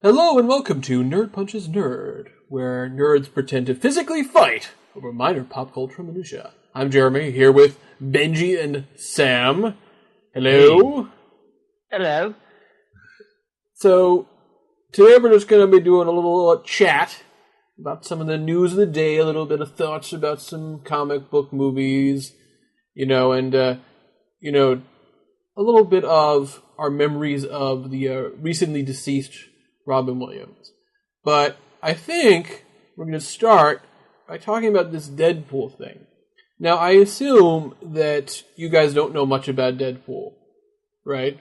Hello and welcome to Nerd Punches Nerd, where nerds pretend to physically fight over minor pop culture minutia. I'm Jeremy, here with Benji and Sam. Hello. Hey. Hello. So, today we're just going to be doing a little chat about some of the news of the day, a little bit of thoughts about some comic book movies, and a little bit of our memories of the recently deceased Robin Williams. But I think we're going to start by talking about this Deadpool thing. Now, I assume that you guys don't know much about Deadpool, right?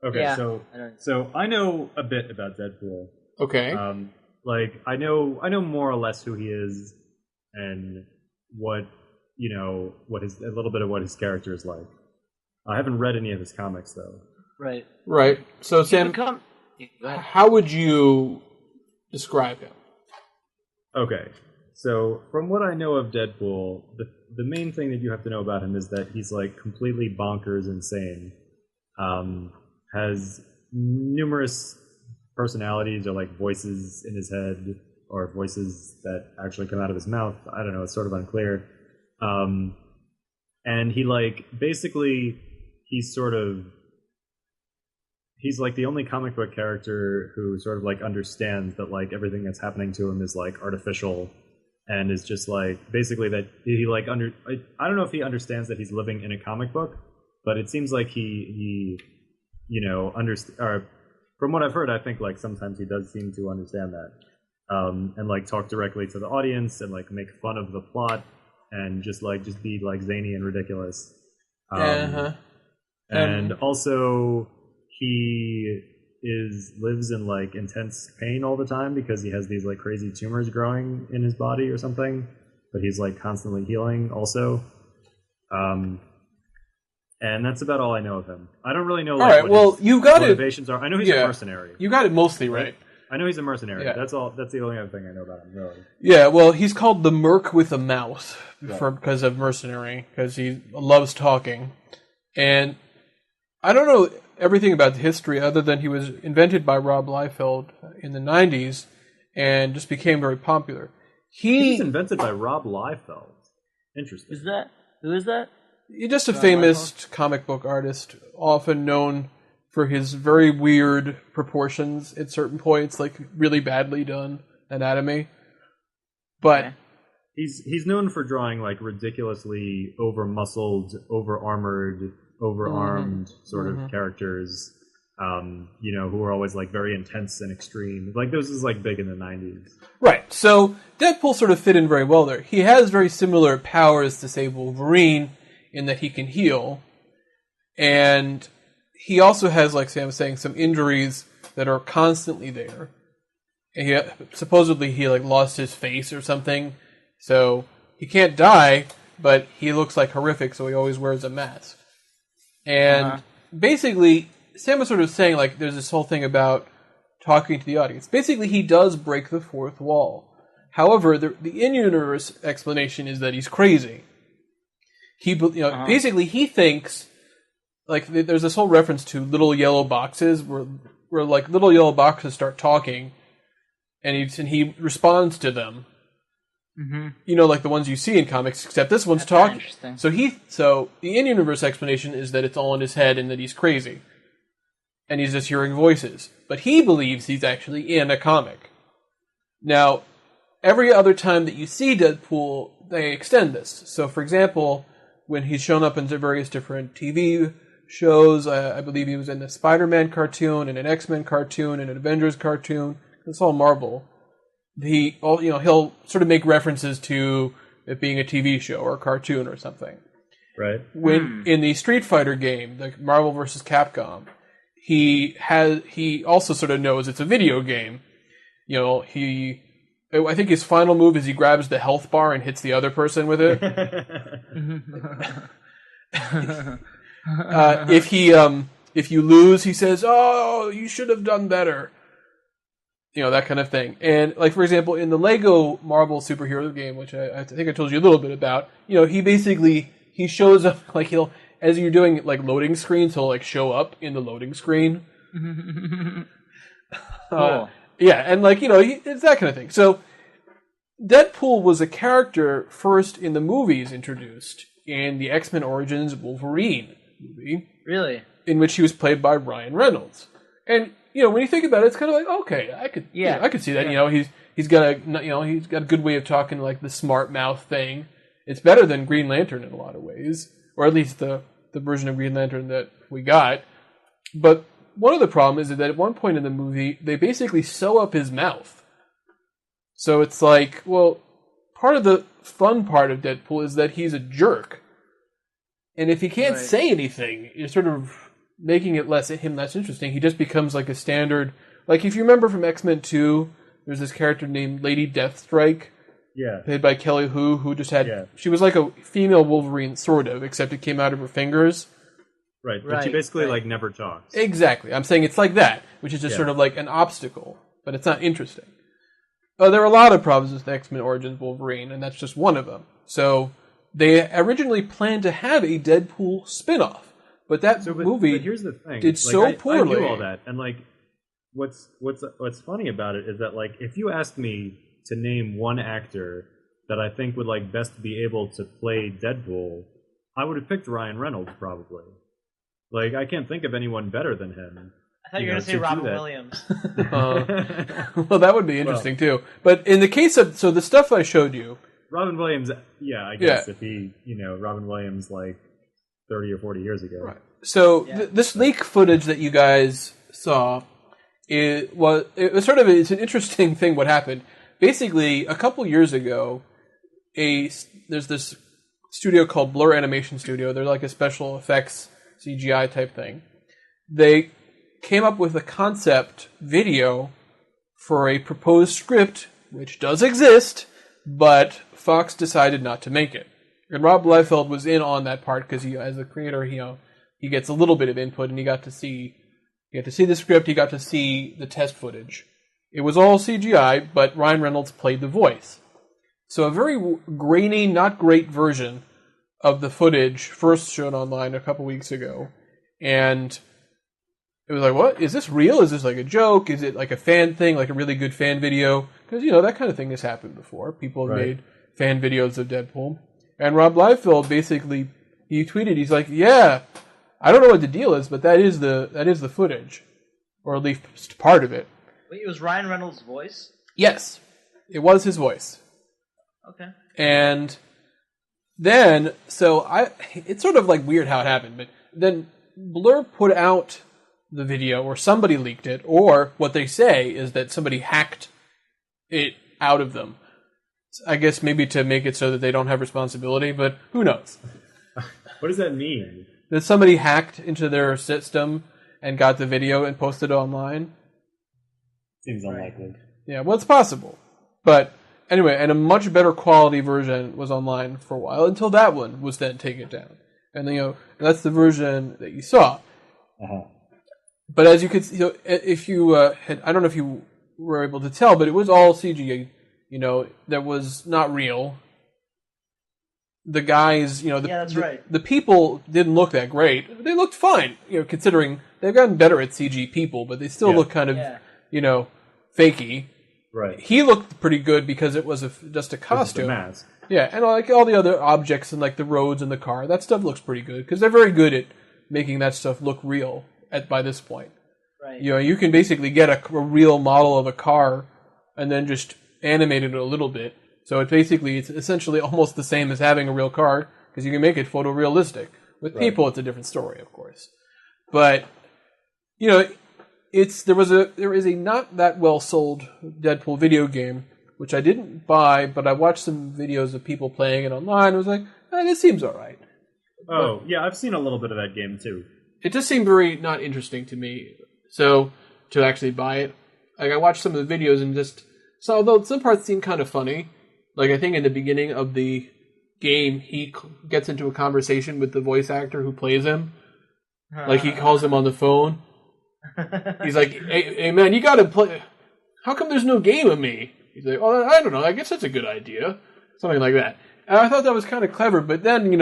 Okay, yeah, so I know a bit about Deadpool. Okay. I know more or less who he is and what his a little bit of what his character is like. I haven't read any of his comics though. Right. So Sam, how would you describe him? Okay. So from what I know of Deadpool, the main thing that you have to know about him is that he's like completely bonkers insane. Has numerous personalities or like voices in his head or voices that actually come out of his mouth. I don't know, it's sort of unclear. And he he's like the only comic book character who sort of like understands that like everything that's happening to him is like artificial and is just like basically that he like I don't know if he understands that he's living in a comic book, but it seems like he from what I've heard, I think like sometimes he does seem to understand that, and like talk directly to the audience and like make fun of the plot and just be like zany and ridiculous. And also he lives in like intense pain all the time because he has these like crazy tumors growing in his body or something, but he's like constantly healing also. And that's about all I know of him. I don't really know like, what his motivations are. I know he's a mercenary. You got it mostly right. I know he's a mercenary. Yeah. That's all. That's the only other thing I know about him, really. Yeah, well, he's called the Merc with a Mouth because of mercenary, because he loves talking. And I don't know everything about the history other than he was invented by Rob Liefeld in the 90s and just became very popular. He's invented by Rob Liefeld. Interesting. Who is that? He's just a famous comic book artist, often known for his very weird proportions at certain points, like really badly done anatomy. But he's known for drawing like ridiculously over-muscled, over-armored, over-armed sort of characters, who are always like very intense and extreme. Like this is like big in the 90s. Right. So Deadpool sort of fit in very well there. He has very similar powers to, say, Wolverine, in that he can heal, and he also has, like Sam was saying, some injuries that are constantly there. And supposedly he like lost his face or something, so he can't die, but he looks like horrific, so he always wears a mask. And basically, Sam was sort of saying like there's this whole thing about talking to the audience. Basically, he does break the fourth wall. However, the in-universe explanation is that he's crazy. Basically he thinks, like, there's this whole reference to little yellow boxes where like little yellow boxes start talking, and he responds to them. Mm-hmm. Like the ones you see in comics, except this one's talking. So the in-universe explanation is that it's all in his head and that he's crazy, and he's just hearing voices. But he believes he's actually in a comic. Now, every other time that you see Deadpool, they extend this. So, for example, when he's shown up in various different TV shows, I believe he was in a Spider-Man cartoon, and an X-Men cartoon, and an Avengers cartoon. It's all Marvel. He'll sort of make references to it being a TV show or a cartoon or something. Right. When in the Street Fighter game, the Marvel vs. Capcom, he also sort of knows it's a video game. I think his final move is he grabs the health bar and hits the other person with it. If you lose, he says, "Oh, you should have done better." That kind of thing. And like, for example, in the Lego Marvel superhero game, which I think I told you a little bit about, he basically he shows up, like, he'll, as you're doing, like, loading screens, he'll, like, show up in the loading screen. Cool. Yeah, and, like, you know, it's that kind of thing. So, Deadpool was a character first in the movies introduced in the X-Men Origins Wolverine movie. Really? In which he was played by Ryan Reynolds. And, you know, when you think about it, it's kind of like, okay, I could see that. Yeah. You know, he's got a good way of talking, like the smart mouth thing. It's better than Green Lantern in a lot of ways, or at least the version of Green Lantern that we got. But one of the problems is that at one point in the movie, they basically sew up his mouth. So it's like, well, part of the fun part of Deadpool is that he's a jerk. And if he can't say anything, you're sort of making it less interesting. He just becomes like a standard. Like, if you remember from X-Men 2, there's this character named Lady Deathstrike. Yeah. Played by Kelly Hu, who just had... Yeah. She was like a female Wolverine, sort of, except it came out of her fingers. Right, but she basically, like, never talks. Exactly. I'm saying it's like that, which is just sort of like an obstacle, but it's not interesting. There are a lot of problems with X-Men Origins Wolverine, and that's just one of them. So, they originally planned to have a Deadpool spin-off, but movie but here's the thing. Did so poorly. I knew all that, and, like, what's funny about it is that, like, if you asked me to name one actor that I think would, like, best be able to play Deadpool, I would have picked Ryan Reynolds, probably. Like, I can't think of anyone better than him. I thought you were going to say Robin Williams. Well, that would be interesting, too. But in the case of... So, the stuff I showed you... Robin Williams, I guess if he, Robin Williams, like, 30 or 40 years ago. Right. So, this leak footage that you guys saw, it's an interesting thing what happened. Basically, a couple years ago, there's this studio called Blur Animation Studio. They're like a special effects CGI type thing. They came up with a concept video for a proposed script, which does exist, but Fox decided not to make it. And Rob Liefeld was in on that part because he, as a creator, he gets a little bit of input, and he got to see the script, he got to see the test footage. It was all CGI, but Ryan Reynolds played the voice. So a very grainy, not great version of the footage first shown online a couple weeks ago. And it was like, what? Is this real? Is this like a joke? Is it like a fan thing, like a really good fan video? Because, that kind of thing has happened before. People have made fan videos of Deadpool. And Rob Liefeld basically, he tweeted, he's like, yeah, I don't know what the deal is, but that is the footage. Or at least part of it. Wait, it was Ryan Reynolds' voice? Yes, it was his voice. Okay. And then, it's sort of like weird how it happened, but then Blur put out the video, or somebody leaked it, or what they say is that somebody hacked it out of them. I guess maybe to make it so that they don't have responsibility, but who knows? What does that mean? That somebody hacked into their system and got the video and posted it online? Seems unlikely. Yeah, well, it's possible. But anyway, and a much better quality version was online for a while until that one was then taken down. And that's the version that you saw. Uh-huh. But as you could see, if you I don't know if you were able to tell, but it was all CGI. That was not real. The guys, that's right. The people didn't look that great. They looked fine, considering they've gotten better at CG people, but they still look kind of, fakey. Right. He looked pretty good because it was just a costume. Just a mask. Yeah, and like all the other objects and like the roads and the car, that stuff looks pretty good because they're very good at making that stuff look real by this point. Right. You can basically get a real model of a car and then just animate it a little bit. So it's essentially almost the same as having a real car because you can make it photorealistic. With people, it's a different story, of course. But there is a not that well sold Deadpool video game which I didn't buy, but I watched some videos of people playing it online. I was like, this seems all right. Oh, yeah, I've seen a little bit of that game too. It just seemed very not interesting to me. So to actually buy it, like I watched some of the videos and although some parts seemed kind of funny. Like, I think in the beginning of the game, he gets into a conversation with the voice actor who plays him. Like, he calls him on the phone. He's like, hey man, you gotta play... How come there's no game of me? He's like, oh, I don't know, I guess that's a good idea. Something like that. And I thought that was kind of clever, but then,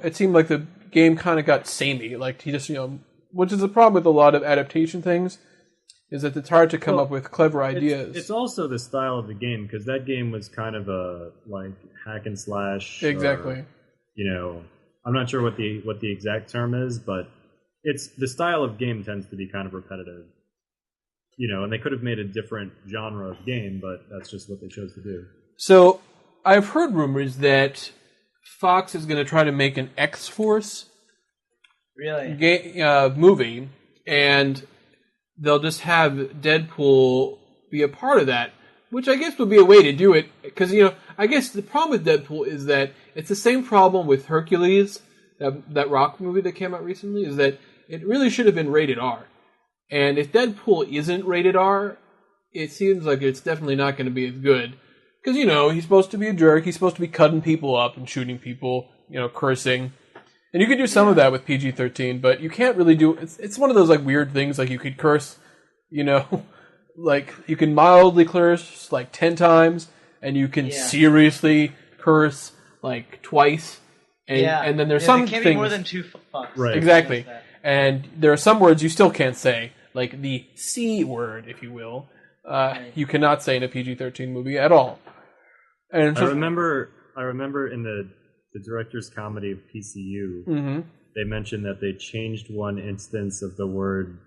it seemed like the game kind of got samey. Like, he just, which is a problem with a lot of adaptation things, is that it's hard to come up with clever ideas. It's also the style of the game, because that game was kind of a, like, hack and slash. Exactly. Or, I'm not sure what the exact term is, but it's the style of game tends to be kind of repetitive. And they could have made a different genre of game, but that's just what they chose to do. So, I've heard rumors that Fox is going to try to make an X-Force movie, and they'll just have Deadpool be a part of that, which I guess would be a way to do it, because, I guess the problem with Deadpool is that it's the same problem with Hercules, that rock movie that came out recently, is that it really should have been rated R. And if Deadpool isn't rated R, it seems like it's definitely not going to be as good. Because, he's supposed to be a jerk, he's supposed to be cutting people up and shooting people, cursing. And you could do some of that with PG-13, but you can't really do... It's one of those, like, weird things, like you could curse, like, you can mildly curse, like, 10 times, and you can seriously curse, like, twice. And then there's some things... It can't be more than 2 fucks. Right. Exactly. And there are some words you still can't say, like the C word, if you will. You cannot say in a PG-13 movie at all. And I remember in the director's comedy of PCU, they mentioned that they changed one instance of the word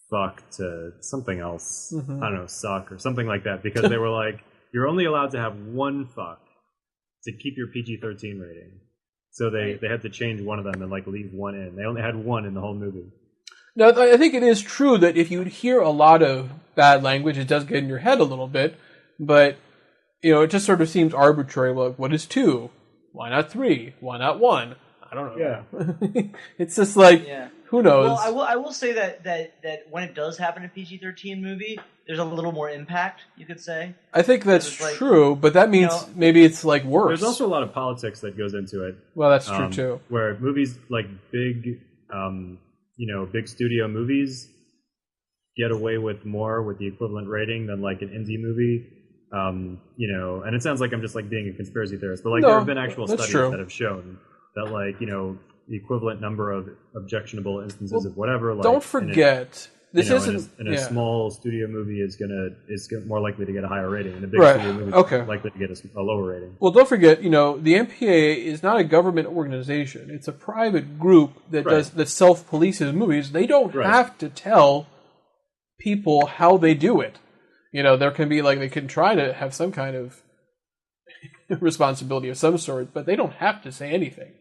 fuck to something else. I don't know, suck or something like that, because they were like, you're only allowed to have one fuck to keep your PG-13 rating. So they had to change one of them and like leave one in. They only had one in the whole movie. Now, I think it is true that if you hear a lot of bad language, it does get in your head a little bit, but it just sort of seems arbitrary. Like, what is 2? Why not 3? Why not 1? I don't know. Yeah. It's just like, who knows? Well, I will say that when it does happen in a PG-13 movie, there's a little more impact, you could say. I think that's true, but that means maybe it's like worse. There's also a lot of politics that goes into it. Well, that's true too. Where movies like big studio movies get away with more with the equivalent rating than like an indie movie. And it sounds like I'm just like being a conspiracy theorist, but like there have been actual studies that have shown that like, the equivalent number of objectionable instances of whatever. Like, don't forget, this isn't in a small studio movie is more likely to get a higher rating, and a big studio movie is likely to get a lower rating. Well, don't forget, the MPAA is not a government organization; it's a private group that self-polices movies. They don't have to tell people how they do it. There can be they can try to have some kind of responsibility of some sort, but they don't have to say anything.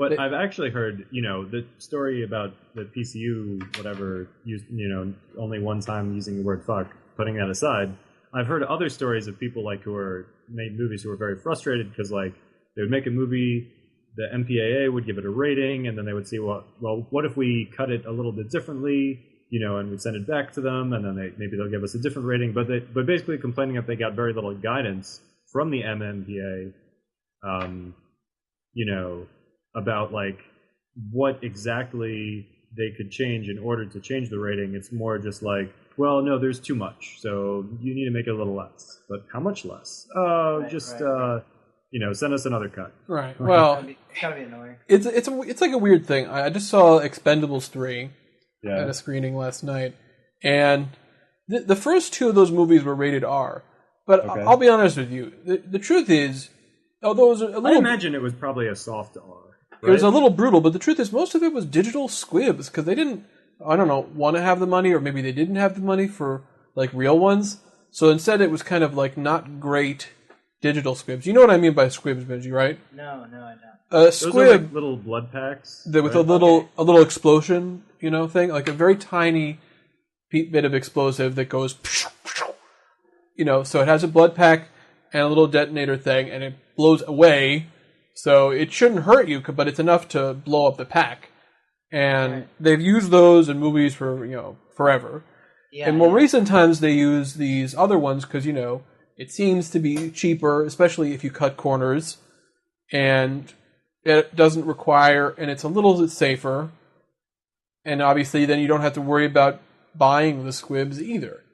But I've actually heard, the story about the PCU, whatever, used, only one time using the word fuck, putting that aside, I've heard other stories of people who made movies who were very frustrated because they would make a movie, the MPAA would give it a rating, and then they would see, well, what if we cut it a little bit differently, and we'd send it back to them, and then maybe they'll give us a different rating, but basically complaining that they got very little guidance from the MMPA, about what exactly they could change in order to change the rating. It's more just well, no, there's too much, so you need to make it a little less. But how much less? Send us another cut. Right. Well, it's gotta be annoying. It's like a weird thing. I just saw Expendables 3 at a screening last night, and the first 2 of those movies were rated R. But I'll be honest with you, the truth is, although it was a little, I imagine it was probably a soft R. Right? It was a little brutal, but the truth is most of it was digital squibs because they didn't, want to have the money, or maybe they didn't have the money for real ones. So instead it was kind of not great digital squibs. You know what I mean by squibs, Benji, right? No, I don't. A squib, those are little blood packs with a little explosion, thing, like a very tiny bit of explosive that goes, so it has a blood pack and a little detonator thing, and it blows away. So it shouldn't hurt you, but it's enough to blow up the pack. And they've used those in movies for, forever. Yeah, in more recent times, they use these other ones because, it seems to be cheaper, especially if you cut corners. And it doesn't require, and it's a little bit safer. And obviously, then you don't have to worry about buying the squibs either.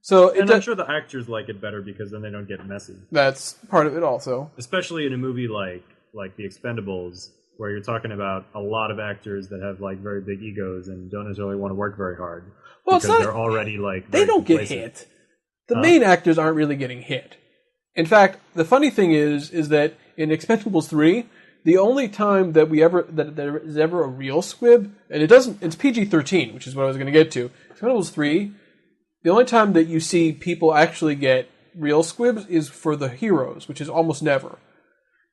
So I'm sure the actors like it better because then they don't get messy. That's part of it also. Especially in a movie like like the Expendables, where you're talking about a lot of actors that have like very big egos and don't necessarily want to work very hard. Well, because they're already like they don't get hit. The main actors aren't really getting hit. In fact, the funny thing is that in Expendables 3, the only time that there is ever a real squib, and it's PG-13, which is what I was going to get to. Expendables 3, the only time that you see people actually get real squibs is for the heroes, which is almost never.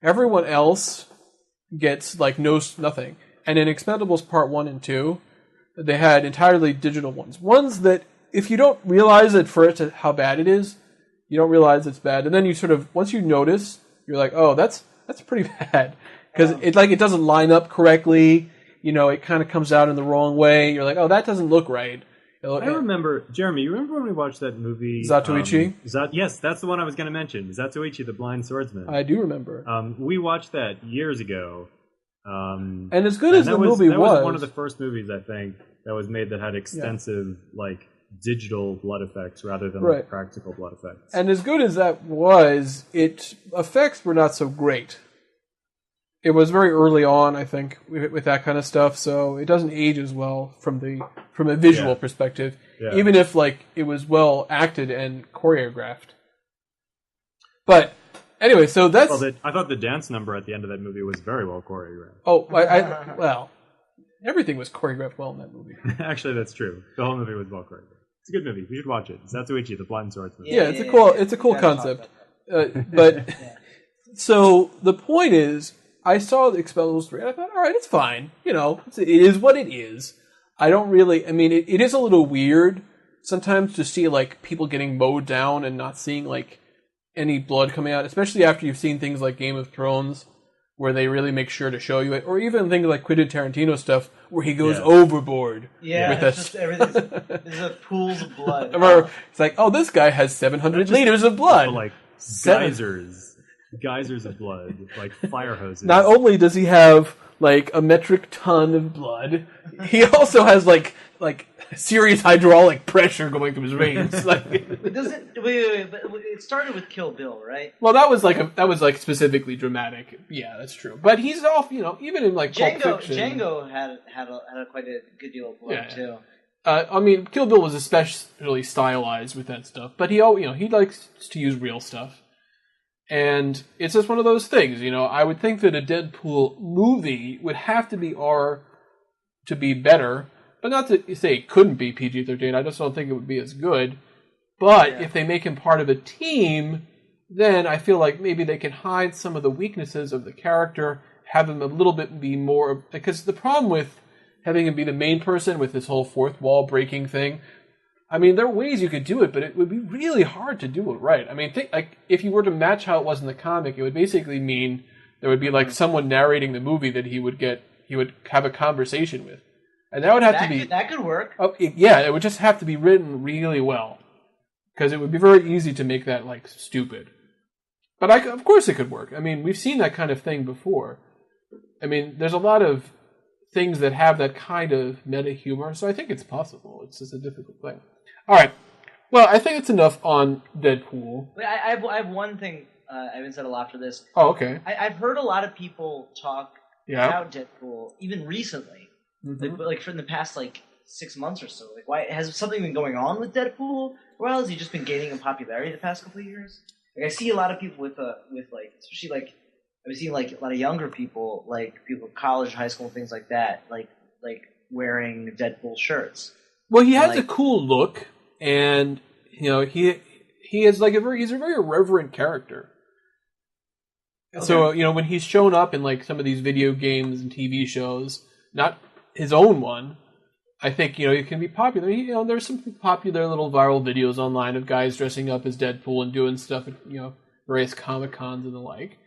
Everyone else gets like nothing. And in Expendables Part 1 and 2, they had entirely digital ones. Ones that, if you don't realize at first how bad it is, you don't realize it's bad. And then you sort of, once you notice, you're like, oh, that's pretty bad. Because it doesn't line up correctly. You know, it kind of comes out in the wrong way. You're like, oh, that doesn't look right. I remember, Jeremy, you remember when we watched that movie? Zatoichi? Yes, that's the one I was going to mention. Zatoichi, the Blind Swordsman. I do remember. We watched that years ago. And as good as the movie that was one of the first movies, I think, that was made that had extensive, like, digital blood effects rather than like, practical blood effects. And as good as that was, its effects were not so great. It was very early on, I think, with that kind of stuff, so it doesn't age as well from a visual perspective, even if like it was well acted and choreographed. But anyway, so that's. Well, I thought the dance number at the end of that movie was very well choreographed. Oh, well, everything was choreographed well in that movie. Actually, that's true. The whole movie was well choreographed. It's a good movie. You should watch it. Zatoichi, the Blind Swordsman. Yeah, it's a cool concept. But so the point is, I saw the Expendables 3, and I thought, all right, it's fine. You know, it is what it is. I don't really... I mean, it is a little weird sometimes to see, like, people getting mowed down and not seeing, like, any blood coming out, especially after you've seen things like Game of Thrones, where they really make sure to show you it, or even things like Quentin Tarantino stuff, where he goes overboard. Yeah, with it's just everything. There's a pools of blood. It's like, oh, this guy has 700 liters of blood. Like, geysers of blood, like fire hoses. Not only does he have like a metric ton of blood, he also has like serious hydraulic pressure going through his veins. Like, wait, but it started with Kill Bill, right? Well, that was specifically dramatic. Yeah, that's true. But he's off, you know, even in like Pulp Fiction. Django had quite a good deal of blood too. I mean, Kill Bill was especially stylized with that stuff, but he likes to use real stuff. And it's just one of those things, you know. I would think that a Deadpool movie would have to be R to be better, but not to say it couldn't be PG-13. I just don't think it would be as good. But if they make him part of a team, then I feel like maybe they can hide some of the weaknesses of the character, have him a little bit be more... Because the problem with having him be the main person with this whole fourth wall breaking thing... I mean, there are ways you could do it, but it would be really hard to do it right. I mean, if you were to match how it was in the comic, it would basically mean there would be like someone narrating the movie that he would have a conversation with, and that would have to be that could work. Oh, it would just have to be written really well, because it would be very easy to make that like stupid. But of course it could work. I mean, we've seen that kind of thing before. I mean, there's a lot of things that have that kind of meta humor, so I think it's possible. It's just a difficult thing. All right. Well, I think it's enough on Deadpool. Wait, I have one thing I haven't said a lot for this. Oh, okay. I've heard a lot of people talk about Deadpool, even recently, like from the past 6 months or so. Like, why has something been going on with Deadpool? Or has he just been gaining in popularity the past couple of years? Like, I see a lot of people with especially like I've seen like a lot of younger people, like people in college, high school, things like that, like wearing Deadpool shirts. Well, he has a cool look. And you know he is he's a very irreverent character. Okay. So you know when he's shown up in like some of these video games and TV shows, not his own one, I think you know he can be popular. There's some popular little viral videos online of guys dressing up as Deadpool and doing stuff at various Comic Cons and the like.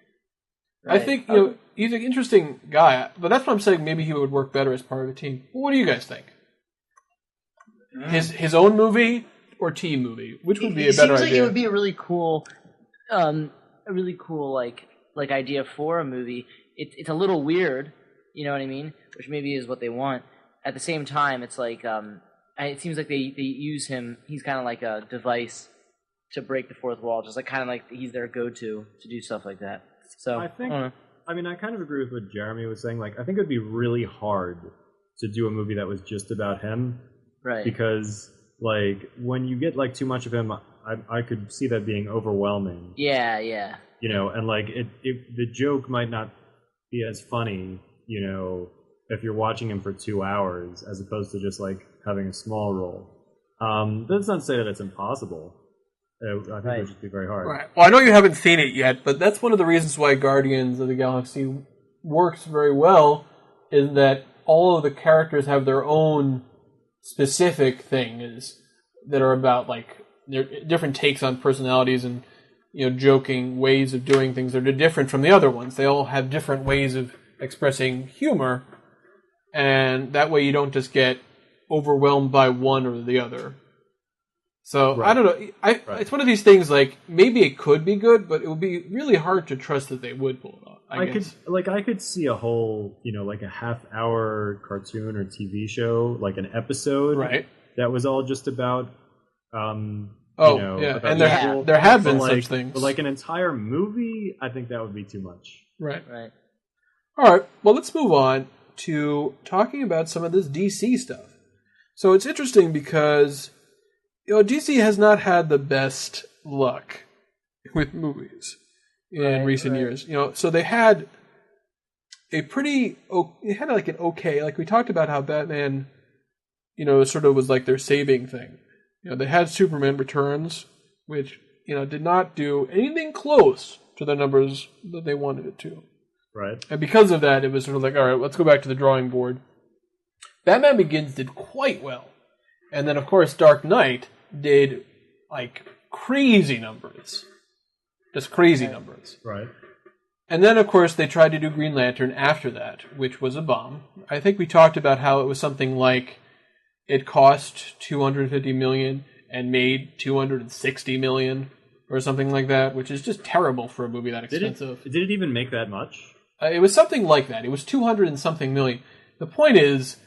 Right. I think he's an interesting guy, but that's what I'm saying. Maybe he would work better as part of a team. What do you guys think? His own movie or team movie? Which would be a better idea? It seems like it would be a really cool, like idea for a movie. It's a little weird, you know what I mean? Which maybe is what they want. At the same time, it's like it seems like they use him. He's kind of like a device to break the fourth wall, just like kind of like he's their go-to to do stuff like that. So I I mean, I kind of agree with what Jeremy was saying. Like, I think it would be really hard to do a movie that was just about him. Right. Because, like, when you get, like, too much of him, I could see that being overwhelming. Yeah, yeah. You know, and, like, the joke might not be as funny, you know, if you're watching him for 2 hours, as opposed to just, like, having a small role. That's not to say that it's impossible. I think it would just be very hard. Right. Well, I know you haven't seen it yet, but that's one of the reasons why Guardians of the Galaxy works very well, is that all of the characters have their own specific things that are about, like, their different takes on personalities and, you know, joking ways of doing things that are different from the other ones. They all have different ways of expressing humor, and that way you don't just get overwhelmed by one or the other. So, right. I don't know. It's one of these things, like, maybe it could be good, but it would be really hard to trust that they would pull it off. I could see a whole, you know, like a half-hour cartoon or TV show, like an episode, right, that was all just about, and there have been such things. But like an entire movie, I think that would be too much. Right. Right. All right. Well, let's move on to talking about some of this DC stuff. So it's interesting because, you know, DC has not had the best luck with movies in recent years. You know, so they had an okay, like we talked about how Batman, you know, sort of was like their saving thing. You know, they had Superman Returns, which, you know, did not do anything close to the numbers that they wanted it to. Right. And because of that, it was sort of like, all right, let's go back to the drawing board. Batman Begins did quite well. And then, of course, Dark Knight did, like, crazy numbers. Just crazy numbers. Right. And then, of course, they tried to do Green Lantern after that, which was a bomb. I think we talked about how it was something like it cost $250 million and made $260 million or something like that, which is just terrible for a movie that expensive. Did it even make that much? It was something like that. It was 200 and something million. The point is,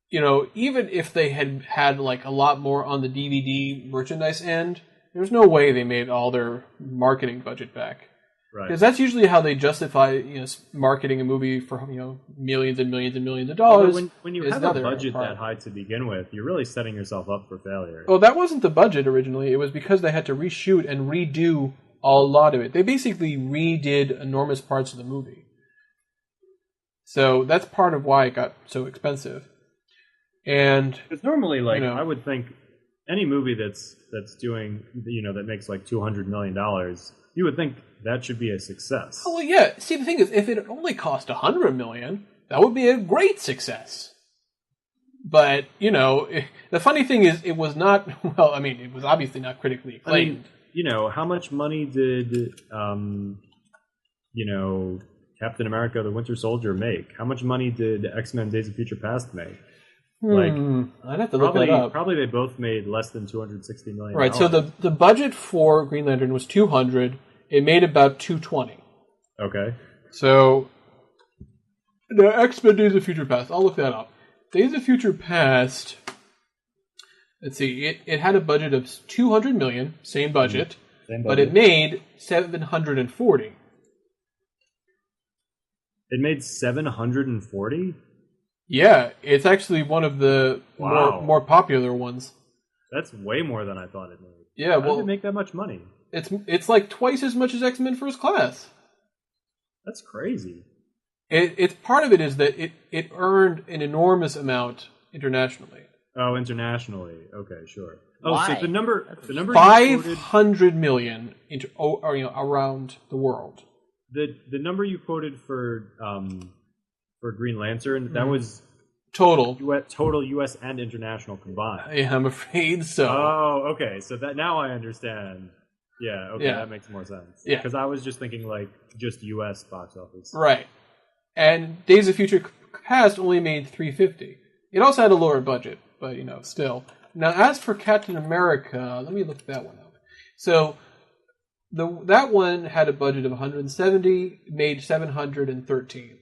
you know, even if they had like a lot more on the DVD merchandise end, there's no way they made all their marketing budget back. Right. Because that's usually how they justify, you know, marketing a movie for, you know, millions and millions and millions of dollars. When you have a budget that high to begin with, you're really setting yourself up for failure. Well, that wasn't the budget originally. It was because they had to reshoot and redo a lot of it. They basically redid enormous parts of the movie. So that's part of why it got so expensive. And it's normally, like, you know, I would think any movie that's doing, you know, that makes like $200 million, you would think that should be a success. Oh, well, yeah. See, the thing is, if it only cost $100 million, that would be a great success. But, you know, the funny thing is, it was not, well, I mean, it was obviously not critically acclaimed. I mean, you know, how much money did, you know, Captain America, the Winter Soldier make? How much money did X-Men Days of Future Past make? Like, I'd have to look that up. Probably they both made less than $260 million. Right, so the budget for Green Lantern was $200. It made about $220. Okay. So, the X-Men Days of Future Past, I'll look that up. Days of Future Past, let's see, it had a budget of $200 million, same budget, but it made $740. It made $740? Yeah, it's actually one of the more popular ones. That's way more than I thought it made. Yeah, How did it make that much money? It's like twice as much as X-Men First Class. That's crazy. It's part of it is that it earned an enormous amount internationally. Oh, internationally. Okay, sure. Oh, Why? so the number 500 million around the world. The number you quoted for Green Lantern, that was total US and international combined. Yeah, I'm afraid so. Oh, okay. So that now I understand. Yeah, okay, that makes more sense. Yeah. Because I was just thinking like just US box office. Right. And Days of Future Past only made $350. It also had a lower budget, but, you know, still. Now, as for Captain America, let me look that one up. So, that one had a budget of $170, made $713.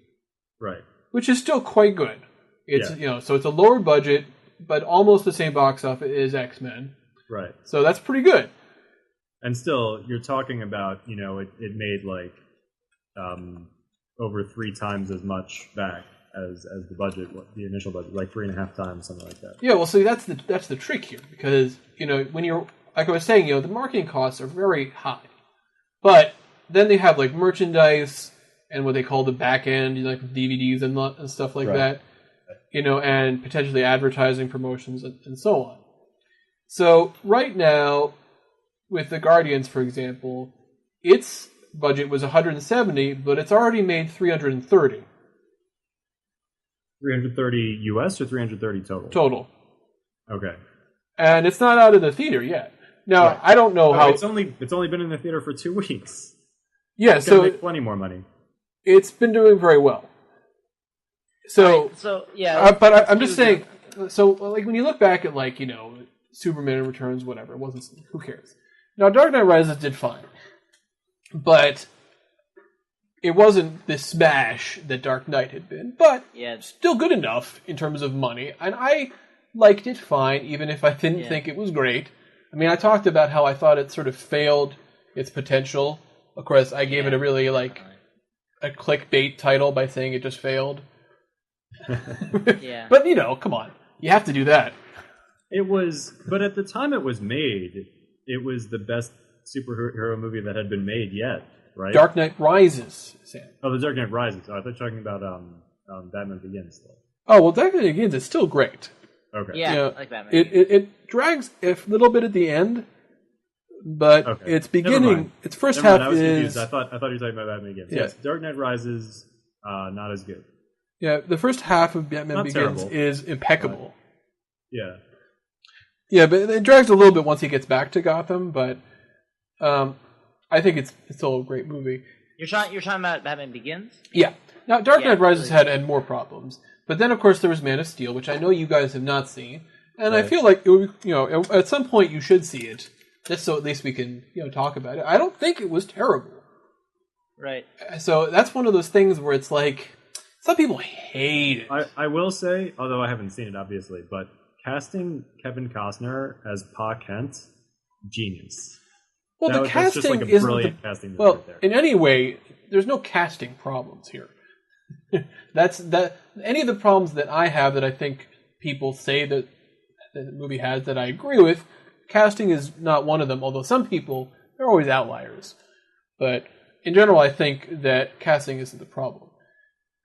Right. Which is still quite good. It's you know, so it's a lower budget, but almost the same box office as X-Men. Right. So that's pretty good. And still, you're talking about, you know, it made like over 3 times as much back as the budget, the initial budget, like 3.5 times, something like that. Yeah, well, see, that's the trick here, because when you're, like I was saying, the marketing costs are very high, but then they have like merchandise and what they call the back end, like DVDs and stuff like that, and potentially advertising promotions and so on. So right now, with the Guardians, for example, its budget was 170, but it's already made 330. 330 US or 330 total? Total. Okay. And it's not out of the theater yet. Now, I don't know how... It's only been in the theater for 2 weeks. Yeah, it's gonna make plenty more money. It's been doing very well. So, but I'm just saying, so like when you look back at like, Superman Returns, whatever, it wasn't, who cares? Now, Dark Knight Rises did fine. But it wasn't the smash that Dark Knight had been, but still good enough in terms of money. And I liked it fine, even if I didn't think it was great. I mean, I talked about how I thought it sort of failed its potential. Of course, I gave it a really, a clickbait title by saying it just failed. But, come on. You have to do that. But at the time it was made, it was the best superhero movie that had been made yet. Right? Dark Knight Rises, Sam. Oh, The Dark Knight Rises. Oh, I thought you were talking about Batman Begins. Though. Oh, well, Dark Knight Begins is still great. Okay. Yeah, like Batman. It drags a little bit at the end, but its beginning, its first half I was is... confused. I thought you were talking about Batman Begins. Yes, Dark Knight Rises, not as good. Yeah, the first half of Batman Begins is impeccable. Yeah. Yeah, but it drags a little bit once he gets back to Gotham, but... I think it's still a great movie. You're talking about Batman Begins? Yeah. Now, Dark Knight Rises had more problems, but then of course there was Man of Steel, which I know you guys have not seen, and I feel like it would, at some point you should see it, just so at least we can talk about it. I don't think it was terrible. Right. So that's one of those things where it's like some people hate it. I will say, although I haven't seen it obviously, but casting Kevin Costner as Pa Kent, genius. Well, the casting just like a brilliant casting. Well, right there. in any way, there's no casting problems here. Any of the problems that I have that I think people say that the movie has that I agree with, casting is not one of them. Although some people, they're always outliers. But in general, I think that casting isn't the problem.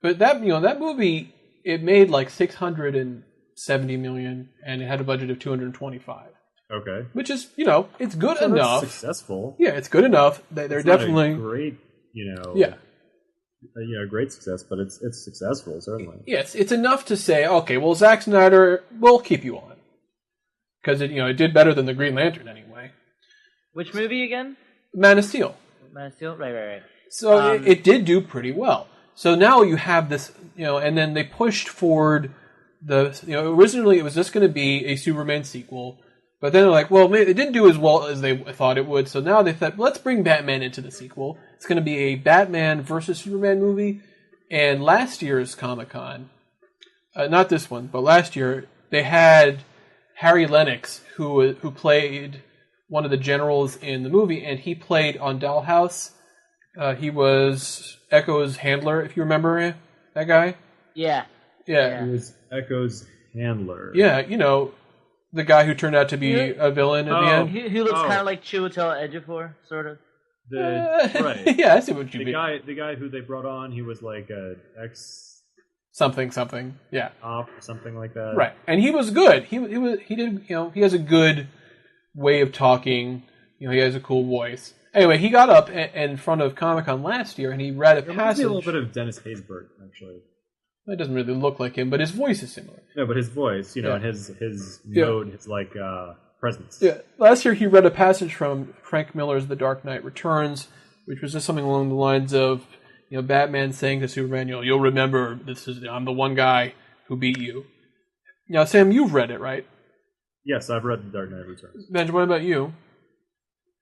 But that movie, it made like $670 million, and it had a budget of $225. Okay. Which is, it's good enough. That's successful. Yeah, it's good enough. They're definitely not a great, great success, but it's successful certainly. Yes, it's enough to say, okay, well, Zack Snyder, we'll keep you on because it did better than the Green Lantern anyway. Which movie again? Man of Steel. Man of Steel, right. So it did do pretty well. So now you have this, and then they pushed forward originally it was just going to be a Superman sequel. But then they're like, well, it didn't do as well as they thought it would, so now they thought, let's bring Batman into the sequel. It's going to be a Batman versus Superman movie. And last year's Comic-Con, not this one, but last year, they had Harry Lennox, who played one of the generals in the movie, and he played on Dollhouse. He was Echo's handler, if you remember that guy. Yeah. He was Echo's handler. Yeah, the guy who turned out to be a villain at the end. He looks kind of like Chiwetel Ejiofor, sort of. Right. Yeah, I see what you mean. The guy who they brought on, he was like a ex something. Yeah. Op or something like that. Right, and he was good. He did. He has a good way of talking. He has a cool voice. Anyway, he got up in front of Comic-Con last year, and he read a passage. Reminds me a little bit of Dennis Haysbert, actually. It doesn't really look like him, but his voice is similar. No, but his voice, and his mode, his presence. Yeah. Last year he read a passage from Frank Miller's The Dark Knight Returns, which was just something along the lines of, Batman saying to Superman, you'll remember I'm the one guy who beat you. Now, Sam, you've read it, right? Yes, I've read The Dark Knight Returns. Benjamin, what about you?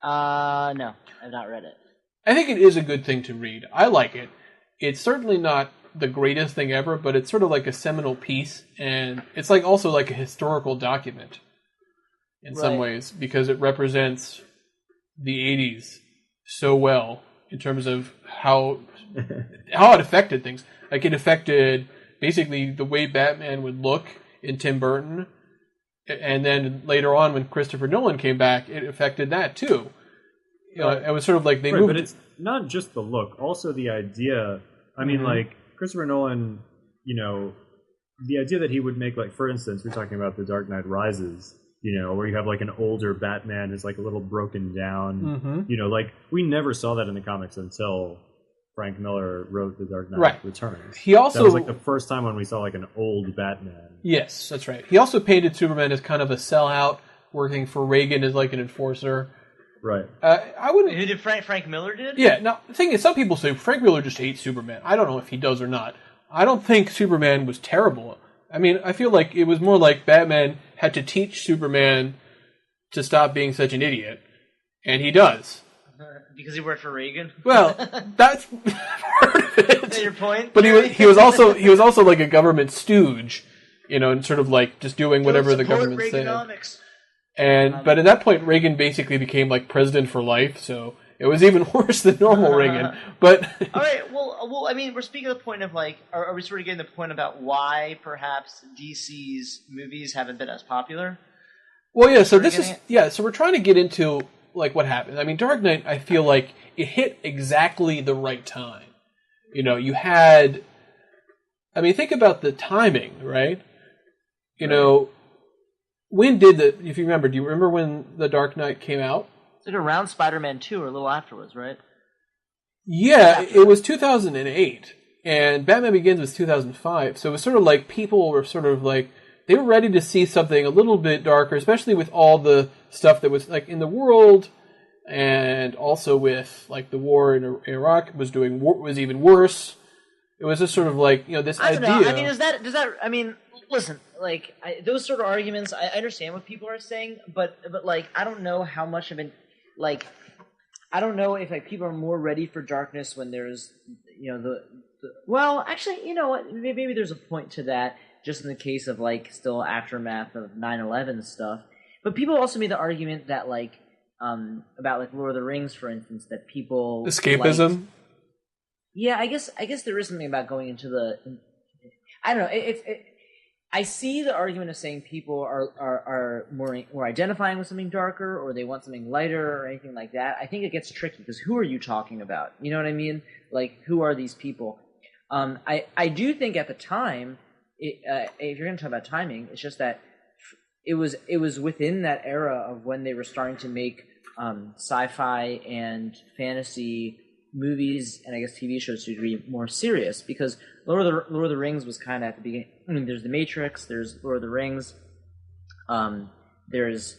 No, I've not read it. I think it is a good thing to read. I like it. It's certainly not the greatest thing ever, but it's sort of like a seminal piece, and it's also like a historical document in some ways, because it represents the 80s so well in terms of how it affected things. Like, it affected basically the way Batman would look in Tim Burton, and then later on when Christopher Nolan came back, it affected that too. You know, it was sort of like they moved. But it's not just the look, also the idea. I mean, like, Christopher Nolan, you know, the idea that he would make, like, for instance, we're talking about The Dark Knight Rises, you know, where you have, like, an older Batman who's, like, a little broken down. You know, like, we never saw that in the comics until Frank Miller wrote The Dark Knight Returns. He also, that was, like, the first time when we saw, like, an old Batman. Yes, that's right. He also painted Superman as kind of a sellout, working for Reagan as, like, an enforcer. Right. I wouldn't. Who did Frank Miller did? Yeah. Now the thing is, some people say Frank Miller just hates Superman. I don't know if he does or not. I don't think Superman was terrible. I mean, I feel like it was more like Batman had to teach Superman to stop being such an idiot, and he does. Because he worked for Reagan. Well, that's part of it. Is that your point? But he was also like a government stooge, you know, and sort of like just doing whatever the government said. But at that point, Reagan basically became like president for life, so it was even worse than normal Reagan. But all right, well, I mean, we're speaking of the point of like, are we sort of getting the point about why perhaps DC's movies haven't been as popular? Well, yeah. So so we're trying to get into like what happened. I mean, Dark Knight, I feel like it hit exactly the right time. You know, you had. I mean, think about the timing, right? You know. When did if you remember, do you remember when The Dark Knight came out? It's like around Spider-Man 2 or a little afterwards, right? Yeah, it was 2008, and Batman Begins was 2005, so it was sort of like people were sort of like, they were ready to see something a little bit darker, especially with all the stuff that was like in the world, and also with like the war in Iraq was even worse. It was just sort of like, you know, this idea. I mean, does that, I mean, listen, like, those sort of arguments, I understand what people are saying, but like, I don't know how much of it, like, I don't know if like people are more ready for darkness when there's, you know, well, actually, you know what, maybe there's a point to that, just in the case of like, still aftermath of 9/11 stuff, but people also made the argument that like, about like Lord of the Rings, for instance, that people escapism. Liked, yeah, I guess there is something about going into the, I don't know, I see the argument of saying people are more identifying with something darker, or they want something lighter, or anything like that. I think it gets tricky because who are you talking about? You know what I mean? Like, who are these people? I do think at the time, if you're going to talk about timing, it's just that it was within that era of when they were starting to make sci-fi and fantasy movies and I guess TV shows to be more serious, because Lord of the Rings was kind of at the beginning. I mean, there's The Matrix, there's Lord of the Rings, there's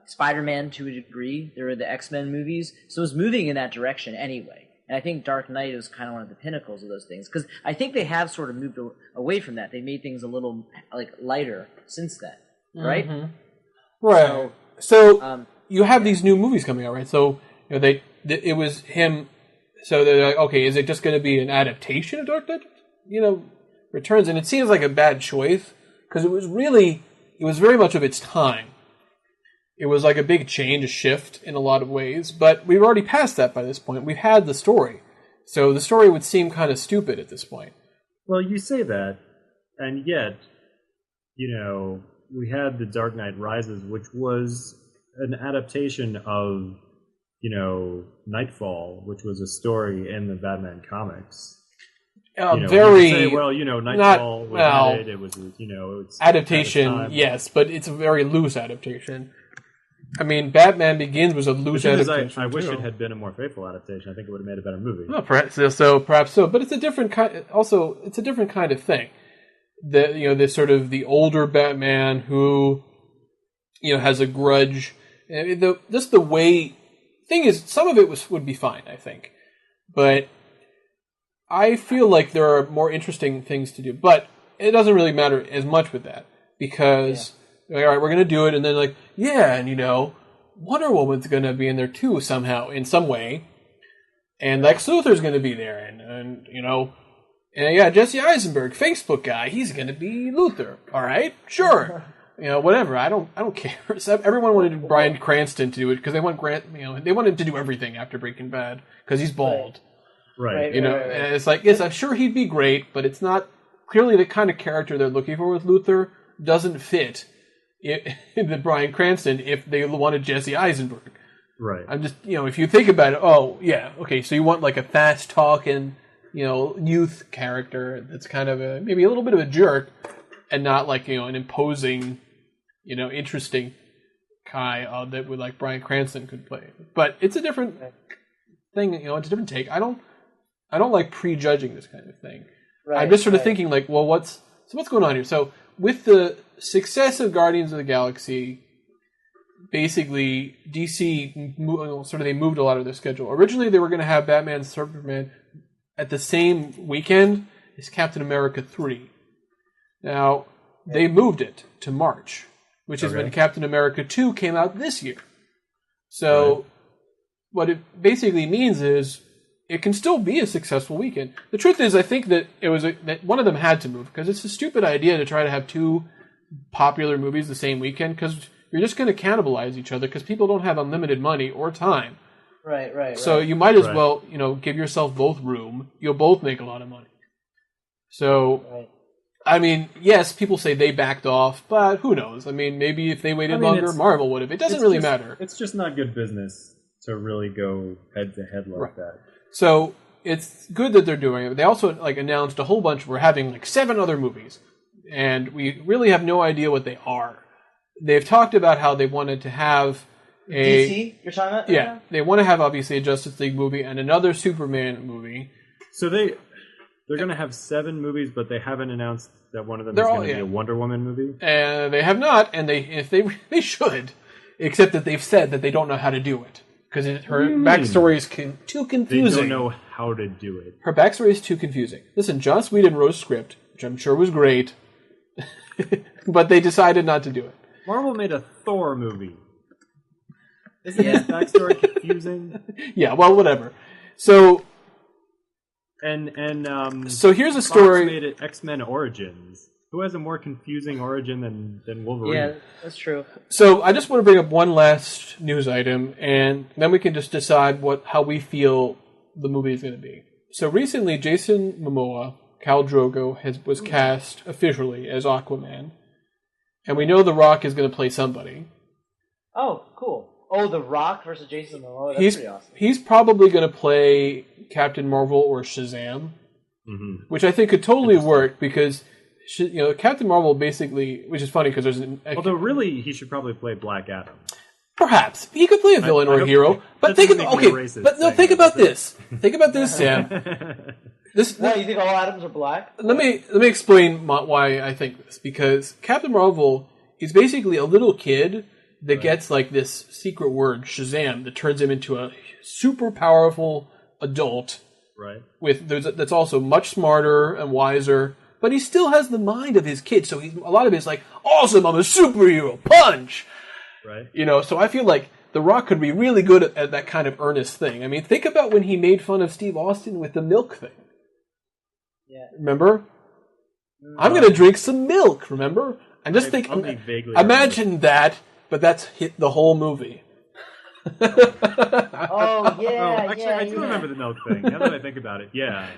Spider-Man to a degree, there were the X-Men movies, so it was moving in that direction anyway. And I think Dark Knight is kind of one of the pinnacles of those things, because I think they have sort of moved away from that. They made things a little like lighter since then, right? Mm-hmm. Right. So you have these new movies coming out, right? So you know, it was him. So they're like, okay, is it just going to be an adaptation of Dark Knight? You know, Returns, and it seems like a bad choice because it was very much of its time. It was like a big change, a shift in a lot of ways, but we've already passed that by this point. We've had the story, so the story would seem kind of stupid at this point. Well, you say that, and yet, you know, we had The Dark Knight Rises, which was an adaptation of, you know, Nightfall, which was a story in the Batman comics. You know, very say, well, you know, Nightfall had it. It was, you know, it's adaptation, yes, but it's a very loose adaptation. I mean, Batman Begins was a loose adaptation. I wish it had been a more faithful adaptation. I think it would have made a better movie. Well, perhaps so, but it's a different kind. Also, it's a different kind of thing. This sort of the older Batman who, you know, has a grudge. Just the way. Thing is, some of it would be fine, I think, but I feel like there are more interesting things to do. But it doesn't really matter as much with that because, all right, we're going to do it, and then like, yeah, and you know, Wonder Woman's going to be in there too somehow, in some way, and Lex Luthor's going to be there, and you know, and yeah, Jesse Eisenberg, Facebook guy, he's going to be Luthor. All right, sure. You know, whatever. I don't care. Everyone wanted Bryan Cranston to do it because they want they wanted to do everything after Breaking Bad because he's bald. Right. And it's like, yes, I'm sure he'd be great, but it's not clearly the kind of character they're looking for with Luthor doesn't fit the Bryan Cranston if they wanted Jesse Eisenberg. Right. I'm just, if you think about it, so you want like a fast talking, youth character that's kind of maybe a little bit of a jerk and not like, an imposing, interesting guy that would like Bryan Cranston could play. But it's a different thing, it's a different take. I don't like prejudging this kind of thing. Right, I'm just sort of thinking like, well, what's going on here? So with the success of Guardians of the Galaxy, basically DC they moved a lot of their schedule. Originally, they were going to have Batman Superman at the same weekend as Captain America 3. Now, they moved it to March, which is when Captain America 2 came out this year. So what it basically means is it can still be a successful weekend. The truth is, I think that it was that one of them had to move because it's a stupid idea to try to have two popular movies the same weekend because you're just going to cannibalize each other because people don't have unlimited money or time. Right. So you might as well, give yourself both room. You'll both make a lot of money. So, I mean, yes, people say they backed off, but who knows? I mean, maybe if they waited longer, Marvel would have. It doesn't really matter. It's just not good business to really go head to head like that. So it's good that they're doing it. They also announced a whole bunch. We're having 7 other movies, and we really have no idea what they are. They've talked about how they wanted to have a DC. You're talking about? Yeah, they want to have obviously a Justice League movie and another Superman movie. So they're going to have 7 movies, but they haven't announced that one of them is going to be a Wonder Woman movie. And they have not, and they should, except that they've said that they don't know how to do it. Because her backstory is too confusing. They don't know how to do it. Her backstory is too confusing. Listen, Joss Whedon wrote a script, which I'm sure was great, but they decided not to do it. Marvel made a Thor movie. Isn't his backstory confusing? Yeah, well, whatever. So, so here's a story. Fox made it X-Men Origins. Who has a more confusing origin than Wolverine? Yeah, that's true. So I just want to bring up one last news item, and then we can just decide how we feel the movie is going to be. So recently, Jason Momoa, Khal Drogo, was cast officially as Aquaman, and we know The Rock is going to play somebody. Oh, cool. Oh, The Rock versus Jason Momoa. That's pretty awesome. He's probably going to play Captain Marvel or Shazam, which I think could totally work because Captain Marvel basically, which is funny because there's although really he should probably play Black Adam. Perhaps he could play a villain or a hero, but think about this. Think about this, Sam. You think all Adams are black? Let me explain why I think this. Because Captain Marvel is basically a little kid that gets this secret word Shazam that turns him into a super powerful adult. Right. That's also much smarter and wiser. But he still has the mind of his kid, so a lot of it is awesome, I'm a superhero, punch! Right. So I feel like The Rock could be really good at that kind of earnest thing. I mean, think about when he made fun of Steve Austin with the milk thing. Yeah. Remember? I'm going to drink some milk, remember? I'm just thinking, imagine that, but that's hit the whole movie. Actually, I do remember the milk thing, now that I think about it, yeah.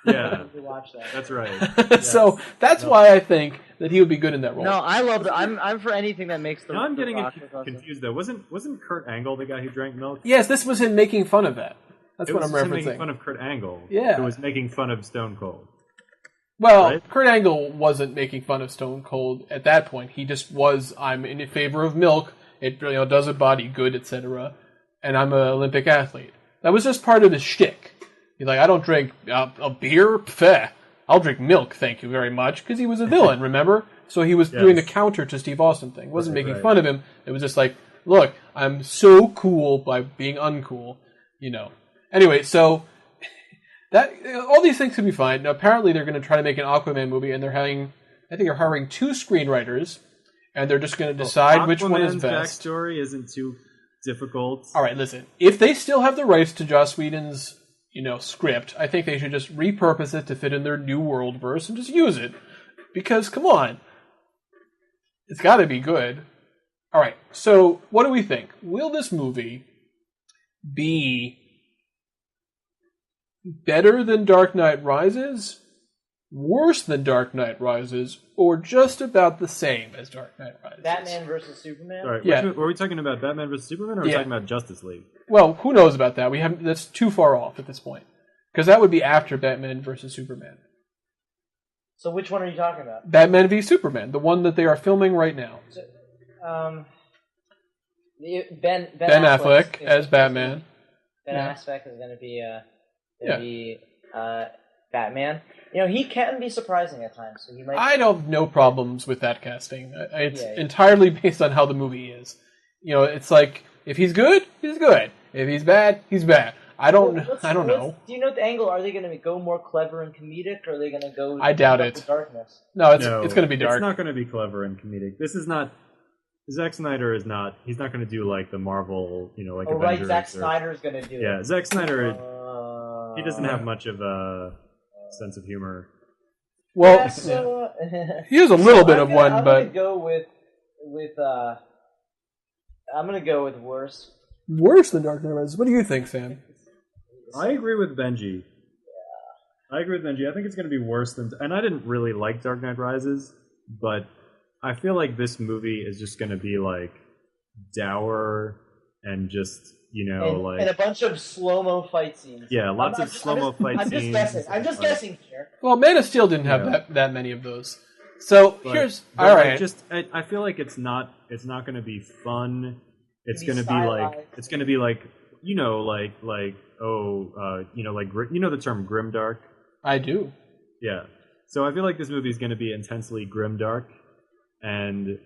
Yeah, watch that. That's right. Yes. So that's why I think that he would be good in that role. No, I love that. I'm for anything that makes the. Now I'm getting confused though. Wasn't Kurt Angle the guy who drank milk? Yes, this was him making fun of that. That's what I'm referencing. Making fun of Kurt Angle. Yeah, who was making fun of Stone Cold. Well, right? Kurt Angle wasn't making fun of Stone Cold at that point. He just was. I'm in favor of milk. It does a body good, etc. And I'm an Olympic athlete. That was just part of his shtick. He's like, I don't drink a beer. Pfeh. I'll drink milk, thank you very much. Because he was a villain, remember? So he was doing the counter to Steve Austin thing. He wasn't making fun of him. It was just like, look, I'm so cool by being uncool. Anyway, so that all these things could be fine. Now, apparently they're going to try to make an Aquaman movie, and they're hiring 2 screenwriters, and they're just going to decide which one is best. Backstory isn't too difficult. All right, listen. If they still have the rights to Joss Whedon's script, I think they should just repurpose it to fit in their new world verse and just use it. Because, come on. It's got to be good. All right, so what do we think? Will this movie be better than Dark Knight Rises, worse than Dark Knight Rises, or just about the same as Dark Knight Rises. Batman versus Superman? All right, were we talking about Batman versus Superman, or are we talking about Justice League? Well, who knows about that? That's too far off at this point. Because that would be after Batman versus Superman. So which one are you talking about? Batman v Superman, the one that they are filming right now. So, Ben Affleck as Batman. Ben Affleck is going to be Batman. You know, he can be surprising at times. So he might. I don't have no problems with that casting. It's entirely based on how the movie is. You know, it's like if he's good, he's good. If he's bad, he's bad. I don't know. Do you know the angle? Are they going to go more clever and comedic, or are they going to go? I doubt it. Darkness. No, it's going to be dark. It's not going to be clever and comedic. This is not. Zack Snyder is not. He's not going to do like the Marvel, like Avengers. Right, Zack Snyder's going to do it. Yeah, Zack Snyder. He doesn't have much of a sense of humor. Well, he has a little bit of one, I'm but going to go with. I'm going to go with worse. Worse than Dark Knight Rises. What do you think, Sam? I agree with Benji. Yeah. I agree with Benji. I think it's going to be worse than... And I didn't really like Dark Knight Rises, but I feel like this movie is just going to be, like, dour and just, and a bunch of slow-mo fight scenes. Yeah, lots of slow-mo fight scenes. I'm just guessing here. Well, Man of Steel didn't have that many of those. So, all right. I feel like it's not going to be fun. It's going to be like... the term grimdark? I do. Yeah. So I feel like this movie is going to be intensely grimdark, and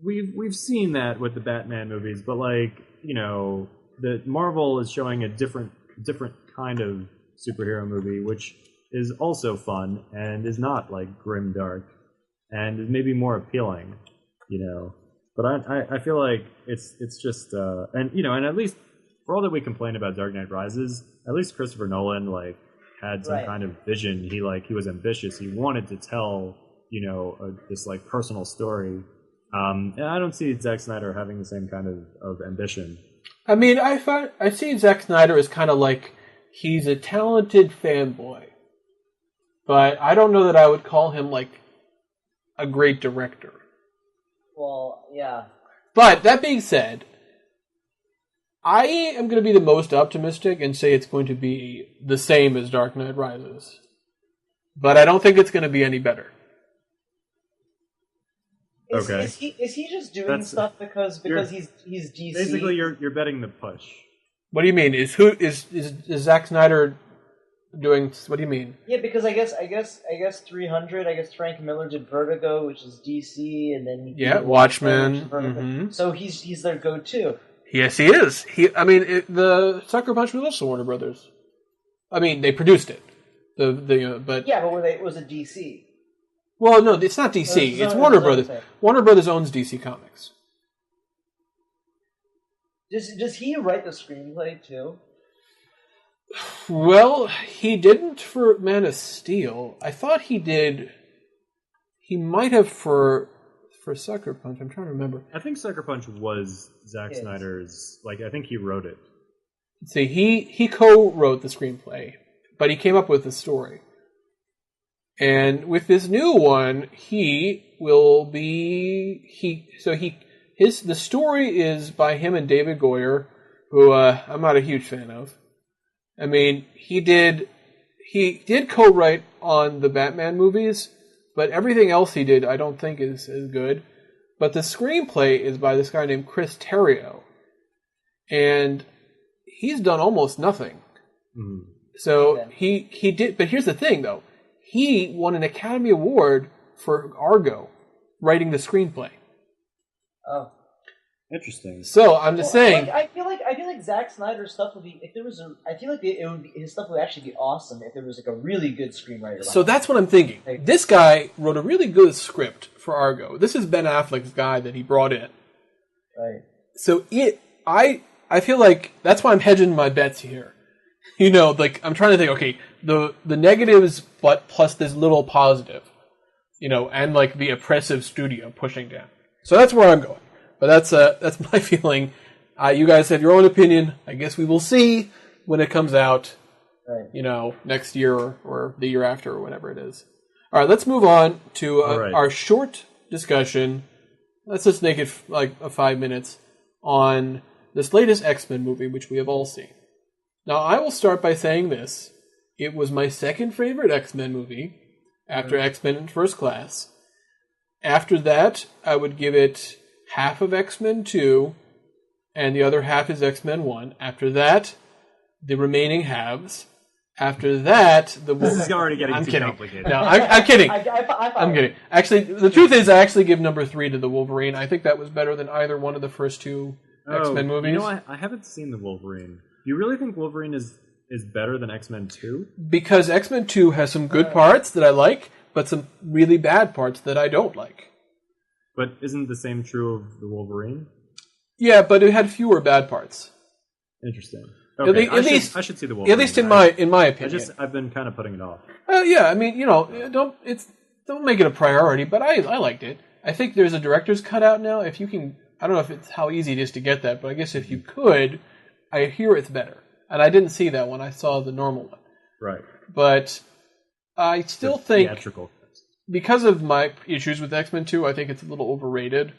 we've seen that with the Batman movies, but the Marvel is showing a different kind of superhero movie, which is also fun and is not like grimdark and is maybe more appealing, But I feel like it's just and at least for all that we complain about Dark Knight Rises, at least Christopher Nolan had some kind of vision. He was ambitious. He wanted to tell this personal story. And I don't see Zack Snyder having the same kind of ambition. I mean, I see Zack Snyder as kind of like he's a talented fanboy, but I don't know that I would call him like a great director. Well, yeah. But that being said, I am going to be the most optimistic and say it's going to be the same as Dark Knight Rises. But I don't think it's going to be any better. Okay. Is he just doing stuff because he's DC? Basically, you're betting the push. What do you mean? Is Zack Snyder doing? What do you mean? Yeah, because I guess 300. I guess Frank Miller did Vertigo, which is DC, and then Watchmen. Mm-hmm. So he's their go-to. Yes, he is. The Sucker Punch was also Warner Brothers. I mean, they produced it. But was it DC? Well, no, it's not DC. It's Warner Brothers. Warner Brothers owns DC Comics. Does he write the screenplay too? Well, he didn't for Man of Steel. I thought he did. He might have for Sucker Punch. I'm trying to remember. I think Sucker Punch was Zack Snyder's. I think he wrote it. See, he co-wrote the screenplay, but he came up with the story. And with this new one, the story is by him and David Goyer, who I'm not a huge fan of. I mean, he did co-write on the Batman movies, but everything else he did I don't think is as good. But the screenplay is by this guy named Chris Terrio, and he's done almost nothing. Mm. So he did, but here's the thing though. He won an Academy Award for Argo, writing the screenplay. Oh, interesting. So I'm just saying. I feel like Zack Snyder's stuff would be his stuff would actually be awesome if there was a really good screenwriter. So that's what I'm thinking. This guy wrote a really good script for Argo. This is Ben Affleck's guy that he brought in. Right. So I feel like that's why I'm hedging my bets here. I'm trying to think, okay, the negatives, but plus this little positive, and the oppressive studio pushing down. So that's where I'm going. But that's my feeling. You guys have your own opinion. I guess we will see. when it comes out, right. Next year or the year after or whatever it is. All right, let's move on to our short discussion. Let's just make it like 5 minutes on this latest X-Men movie, which we have all seen. Now, I will start by saying this. It was my second favorite X-Men movie after X-Men in First Class. After that, I would give it half of X-Men 2, and the other half is X-Men 1. After that, the remaining halves. After that, this is already getting too complicated. No, I'm kidding. I'm kidding. Actually, the truth is, I actually give number 3 to the Wolverine. I think that was better than either one of the first two X-Men movies. I haven't seen the Wolverine. Do you really think Wolverine is better than X-Men 2? Because X-Men 2 has some good parts that I like, but some really bad parts that I don't like. But isn't the same true of the Wolverine? Yeah, but it had fewer bad parts. Interesting. Okay, I should see the Wolverine. At least in my opinion. I've been kind of putting it off. Yeah, I mean, don't make it a priority, but I liked it. I think there's a director's cut out now. If you can, I don't know if it's how easy it is to get that, but I guess if you could, I hear it's better. And I didn't see that one. I saw the normal one. Right. But I still think, theatrical. Because of my issues with X-Men 2, I think it's a little overrated.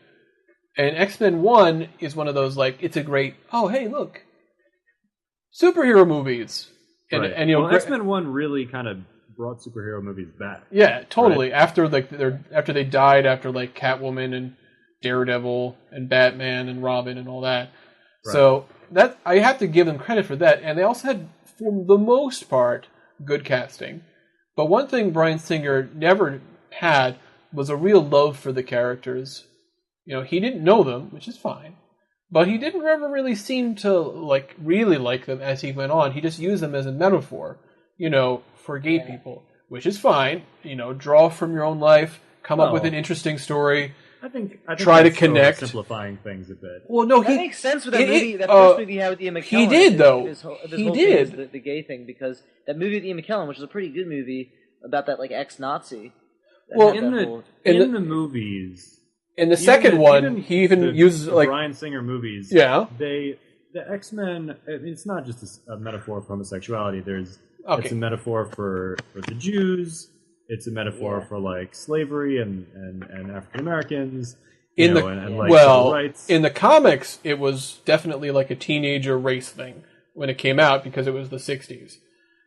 And X-Men 1 is one of those, it's a great, oh, hey, look, superhero movies. And, right. and X-Men 1 really kind of brought superhero movies back. Yeah, totally. Right? After they died, after Catwoman and Daredevil and Batman and Robin and all that. Right. So that I have to give them credit for that. And they also had, for the most part, good casting. But one thing Bryan Singer never had was a real love for the characters. He didn't know them, which is fine. But he didn't ever really seem to really like them as he went on. He just used them as a metaphor, for gay people, which is fine. Draw from your own life, come up with an interesting story. I think try to connect, simplifying things a bit. Well, no, that makes sense with that movie. That first movie he had with Ian McKellen. He did, though. He did the gay thing, because that movie with Ian McKellen, which was a pretty good movie about that ex-Nazi. Well, in the movies. In the second one, he even uses the Bryan Singer movies. Yeah, the X-Men. It's not just a metaphor for homosexuality. It's a metaphor for the Jews. It's a metaphor for slavery and African Americans. Civil rights. In the comics, it was definitely a teenager race thing when it came out because it was the '60s.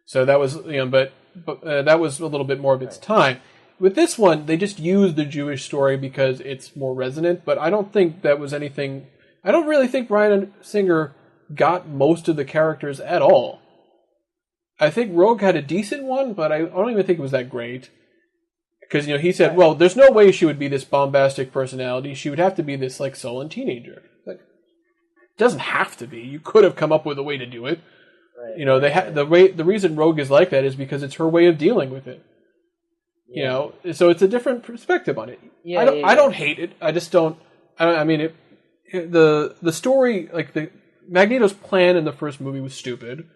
So that was but that was a little bit more of its time. With this one, they just used the Jewish story because it's more resonant, but I don't think that was anything... I don't really think Bryan Singer got most of the characters at all. I think Rogue had a decent one, but I don't even think it was that great. Because, he said, well, there's no way she would be this bombastic personality. She would have to be this, sullen teenager. It doesn't have to be. You could have come up with a way to do it. Right. The reason Rogue is like that is because it's her way of dealing with it. So it's a different perspective on it. I don't hate it. I just don't. The story, the Magneto's plan in the first movie was stupid.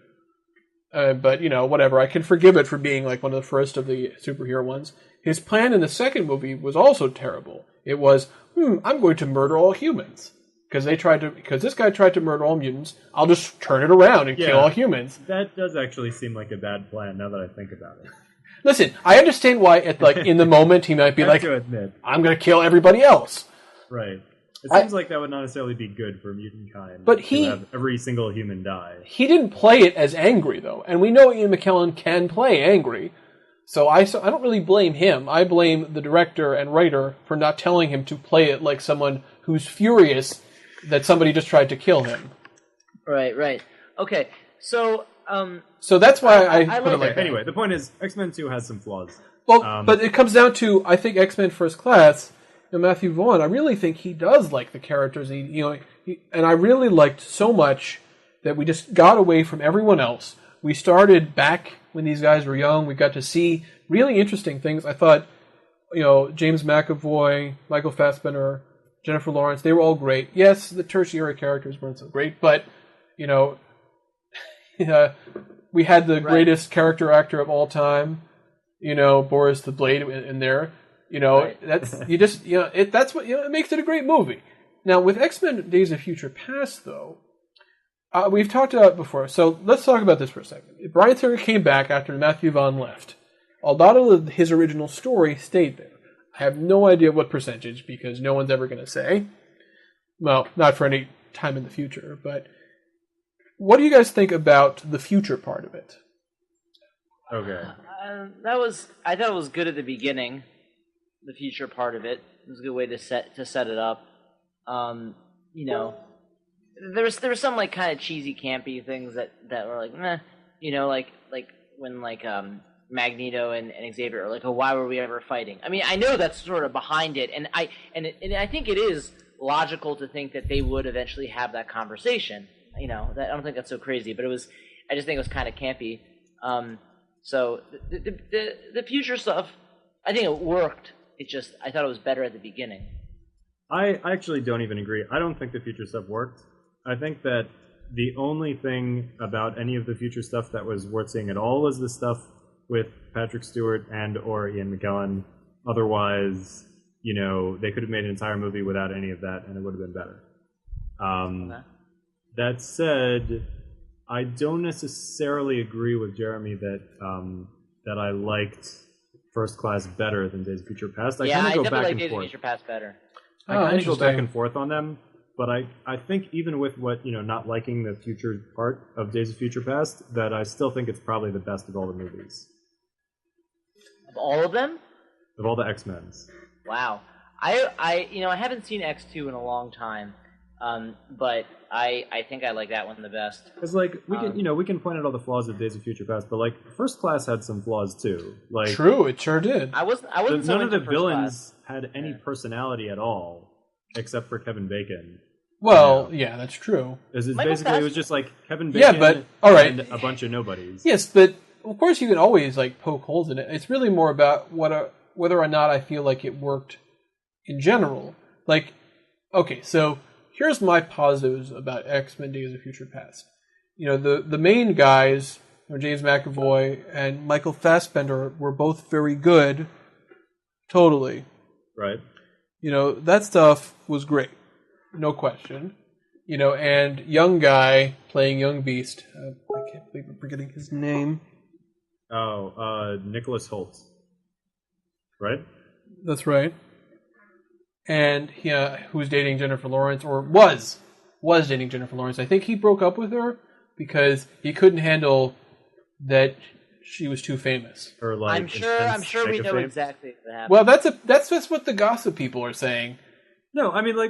But whatever. I can forgive it for being one of the first of the superhero ones. His plan in the second movie was also terrible. It was, I'm going to murder all humans because this guy tried to murder all mutants. I'll just turn it around and kill all humans. That does actually seem like a bad plan now that I think about it. Listen, I understand why in the moment he might be I'm going to kill everybody else. Right. It seems like that would not necessarily be good for mutant kind. But to have every single human die. He didn't play it as angry, though. And we know Ian McKellen can play angry. So I don't really blame him. I blame the director and writer for not telling him to play it like someone who's furious that somebody just tried to kill him. Right. Okay, so that's why I put it like that. Anyway, the point is, X-Men 2 has some flaws. Well, but it comes down to, I think X-Men First Class, Matthew Vaughn, I really think he does like the characters. And I really liked so much that we just got away from everyone else. We started back when these guys were young. We got to see really interesting things. I thought, James McAvoy, Michael Fassbender, Jennifer Lawrence, they were all great. Yes, the tertiary characters weren't so great, but, we had the greatest character actor of all time, Boris the Blade in there. That's that's what it makes it a great movie. Now with X-Men: Days of Future Past, though, we've talked about it before, so let's talk about this for a second. Bryan Singer came back after Matthew Vaughn left. A lot of his original story stayed there. I have no idea what percentage, because no one's ever going to say. Well, not for any time in the future, but what do you guys think about the future part of it? Okay. I thought it was good at the beginning. The future part of it was a good way to set it up. There was some like kind of cheesy, campy things that were like, meh. Like when Magneto and Xavier are like, oh, why were we ever fighting? I mean, I know that's sort of behind it, and I think it is logical to think that they would eventually have that conversation. I don't think that's so crazy, but I just think it was kind of campy. So the future stuff, I think it worked. I thought it was better at the beginning. I actually don't even agree. I don't think the future stuff worked. I think that the only thing about any of the future stuff that was worth seeing at all was the stuff with Patrick Stewart and or Ian McKellen. Otherwise, they could have made an entire movie without any of that, and it would have been better. Okay. That said, I don't necessarily agree with Jeremy that I liked First Class better than Days of Future Past. I definitely like Days of Future Past better. I kind of go back and forth on them, but I think even with not liking the future part of Days of Future Past, that I still think it's probably the best of all the movies. Of all of them? Of all the X-Men's. Wow. I haven't seen X2 in a long time, but I think I like that one the best. Because we can point out all the flaws of Days of Future Past, but First Class had some flaws too. True, it sure did. I wasn't none of the villains had any personality at all, except for Kevin Bacon. Well, yeah, that's true. It was just like Kevin Bacon and a bunch of nobodies. Yes, but of course you can always poke holes in it. It's really more about whether or not I feel like it worked in general. Okay, so here's my positives about X-Men Days of Future Past. The main guys, James McAvoy and Michael Fassbender, were both very good. Totally. Right. That stuff was great. No question. And young guy playing young Beast. I can't believe I'm forgetting his name. Oh, Nicholas Hoult. Right? That's right. And who's dating Jennifer Lawrence, or was dating Jennifer Lawrence. I think he broke up with her because he couldn't handle that she was too famous. Or I'm sure we know exactly what happened. Well, that's just what the gossip people are saying. No, I mean, I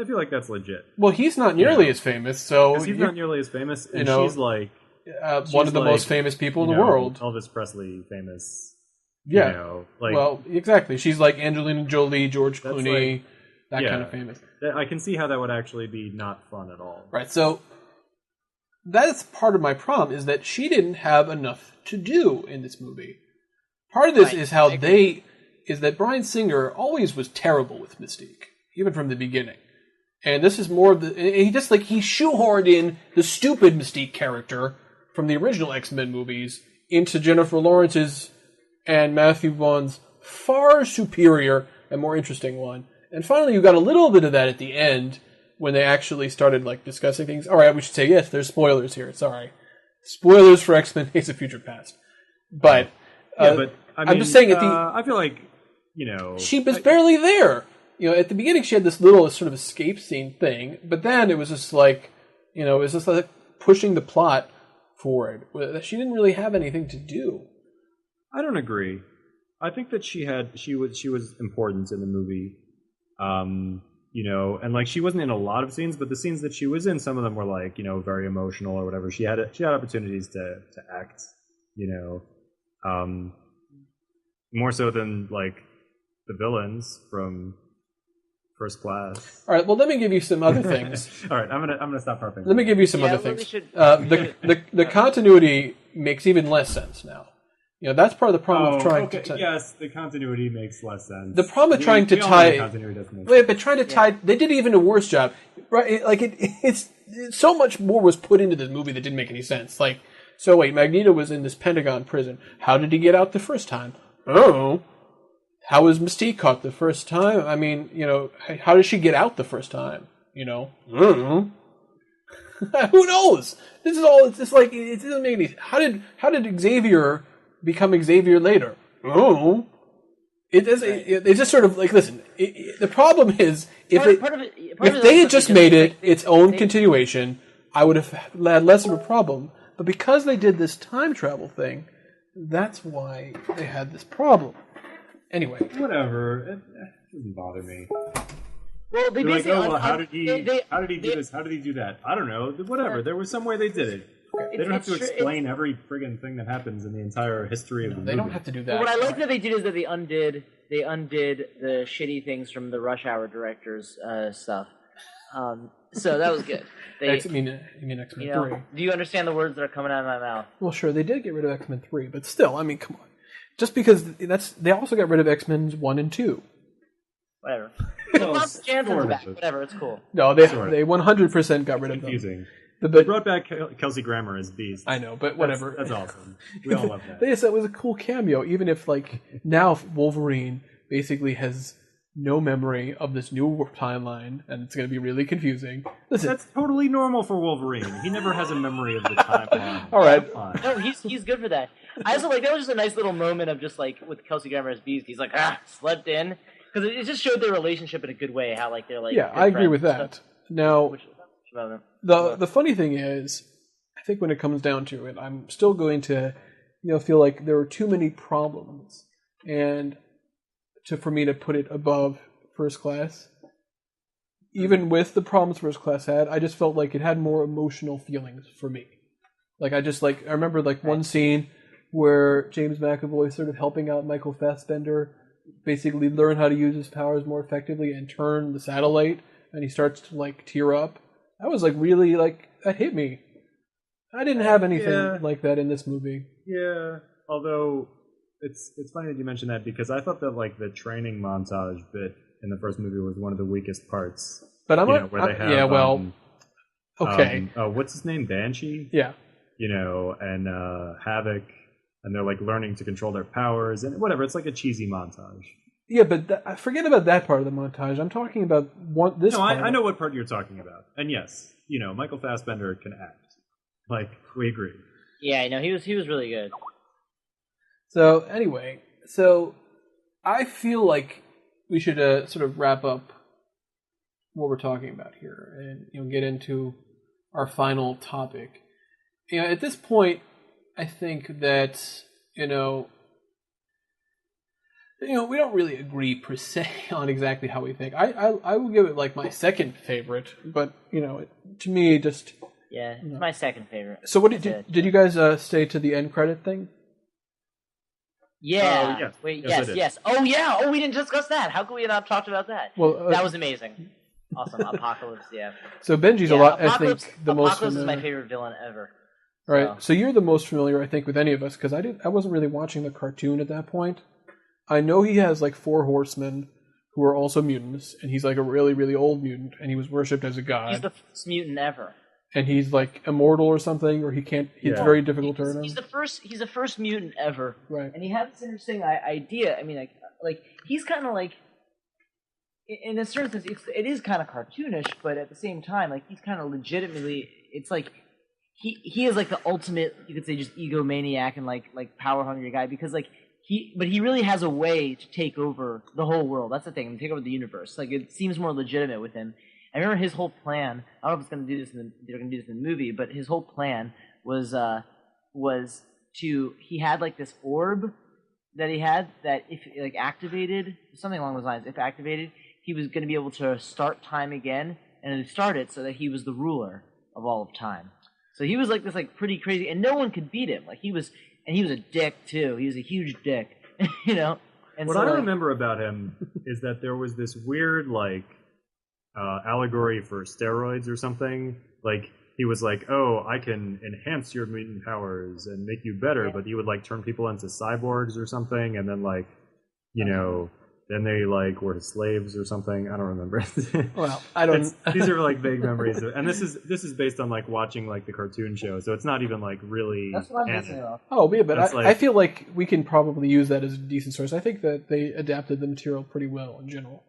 feel like that's legit. Well, he's not nearly as famous, so he's not nearly as famous, and she's one of the most famous people in the world. Elvis Presley famous. Yeah. Well, exactly. She's like Angelina Jolie, George Clooney, that kind of famous. I can see how that would actually be not fun at all. Right. So that's part of my problem, is that she didn't have enough to do in this movie. Part of this is that Bryan Singer always was terrible with Mystique, even from the beginning. And this is more of he shoehorned in the stupid Mystique character from the original X-Men movies into Jennifer Lawrence's and Matthew Vaughn's far superior and more interesting one. And finally, you got a little bit of that at the end when they actually started discussing things. All right, we should say, yes, there's spoilers here. Sorry. Spoilers for X-Men Days of Future Past. But, I'm just saying I feel like, she was barely there. At the beginning she had this little sort of escape scene thing, but then it was just pushing the plot forward. She didn't really have anything to do. I don't agree. I think that she was important in the movie. And she wasn't in a lot of scenes, but the scenes that she was in, some of them were very emotional or whatever. She had opportunities to act, more so than the villains from First Class. All right, well, let me give you some other things. All right, I'm gonna stop harping. Let me give you some other things. The continuity makes even less sense now. That's part of the problem of trying to... Yes, the continuity makes less sense. The problem of trying to tie... But trying to tie... They did even a worse job. Right? It's so much more was put into this movie that didn't make any sense. So wait, Magneto was in this Pentagon prison. How did he get out the first time? Oh. How was Mystique caught the first time? I mean, how did she get out the first time? Who knows? This is all. It's just like it doesn't make any. How did Xavier become Xavier later? Oh, it does. It's just sort of like listen. The problem is if they had just made it its own continuation, I would have had less of a problem. But because they did this time travel thing, that's why they had this problem. Anyway, whatever. It doesn't bother me. Well, they basically like, how did he do this? How did he do that? I don't know. Whatever. There was some way they did it. They don't have to explain every friggin' thing that happens in the entire history of the movie. They don't have to do that. What I like that they did is that they undid the shitty things from the Rush Hour director's stuff. So that was good. You mean X-Men 3? Do you understand the words that are coming out of my mouth? Well, sure, they did get rid of X-Men 3, but still, I mean, come on. Just because they also got rid of X-Men 1 and 2. Whatever. Jansen's back. Whatever, it's cool. No, they 100% got rid of them. Confusing. They brought back Kelsey Grammer as Beast. I know, but whatever. That's awesome. We all love that. They said it was a cool cameo, even if now Wolverine basically has no memory of this new timeline, and it's going to be really confusing. Listen, that's totally normal for Wolverine. He never has a memory of the timeline. All right. No, he's good for that. I also that was just a nice little moment of just with Kelsey Grammer as Beast. He's like slept in because it just showed their relationship in a good way. How they're I agree with that. Now, the funny thing is, I think when it comes down to it, I'm still going to feel like there were too many problems, and for me to put it above First Class. Even with the problems First Class had, I just felt like it had more emotional feelings for me. I remember one scene where James McAvoy sort of helping out Michael Fassbender basically learn how to use his powers more effectively and turn the satellite, and he starts to tear up. That was really that hit me. I didn't have anything like that in this movie. Yeah, although it's funny that you mentioned that because I thought that the training montage bit in the first movie was one of the weakest parts. But okay. What's his name? Banshee? Yeah. And Havoc, and they're learning to control their powers and whatever. It's a cheesy montage. Yeah, but forget about that part of the montage. I'm talking about this part. I know what part you're talking about. And yes, Michael Fassbender can act. We agree. Yeah, I know. He was really good. So anyway, I feel like we should sort of wrap up what we're talking about here and get into our final topic. At this point, I think that we don't really agree per se on exactly how we think. I will give it my second favorite, but to me just it's my second favorite. So what did you guys stay to the end credit thing? Yeah. Yes. Wait. Yes. Oh yeah. Oh, we didn't discuss that. How could we not have talked about that? Well, that was amazing. Awesome. Apocalypse. Yeah. So Benji's a lot. I think the most. Apocalypse is my favorite villain ever. Right. So you're the most familiar, I think, with any of us because I wasn't really watching the cartoon at that point. I know he has 4 horsemen who are also mutants, and he's a really, really old mutant, and he was worshipped as a god. He's the first mutant ever. And he's immortal or something, or he can't. It's very difficult to turn him. He's the first mutant ever, right? And he had this interesting idea. I mean, he's kind of in a certain sense, it is kind of cartoonish, but at the same time, he's kind of legitimately. It's he is the ultimate, you could say, just egomaniac and power hungry guy because he really has a way to take over the whole world. That's the thing, and take over the universe. It seems more legitimate with him. I remember his whole plan. I don't know if they're going to do this in the movie, but his whole plan was to he had this orb that he had that if activated, something along those lines. If activated, he was going to be able to start time again, and it started so that he was the ruler of all of time. So he was this pretty crazy, and no one could beat him. He was a dick too. He was a huge dick, And what I remember about him is that there was this weird allegory for steroids or something. He was oh, I can enhance your mutant powers and make you better, but he would turn people into cyborgs or something, and then then they were his slaves or something. I don't remember. Well, I don't. These are vague memories, and this is based on watching the cartoon show, so it's not even really. That's what I'm missing off. Oh yeah, but I feel like we can probably use that as a decent source. I think that they adapted the material pretty well in general.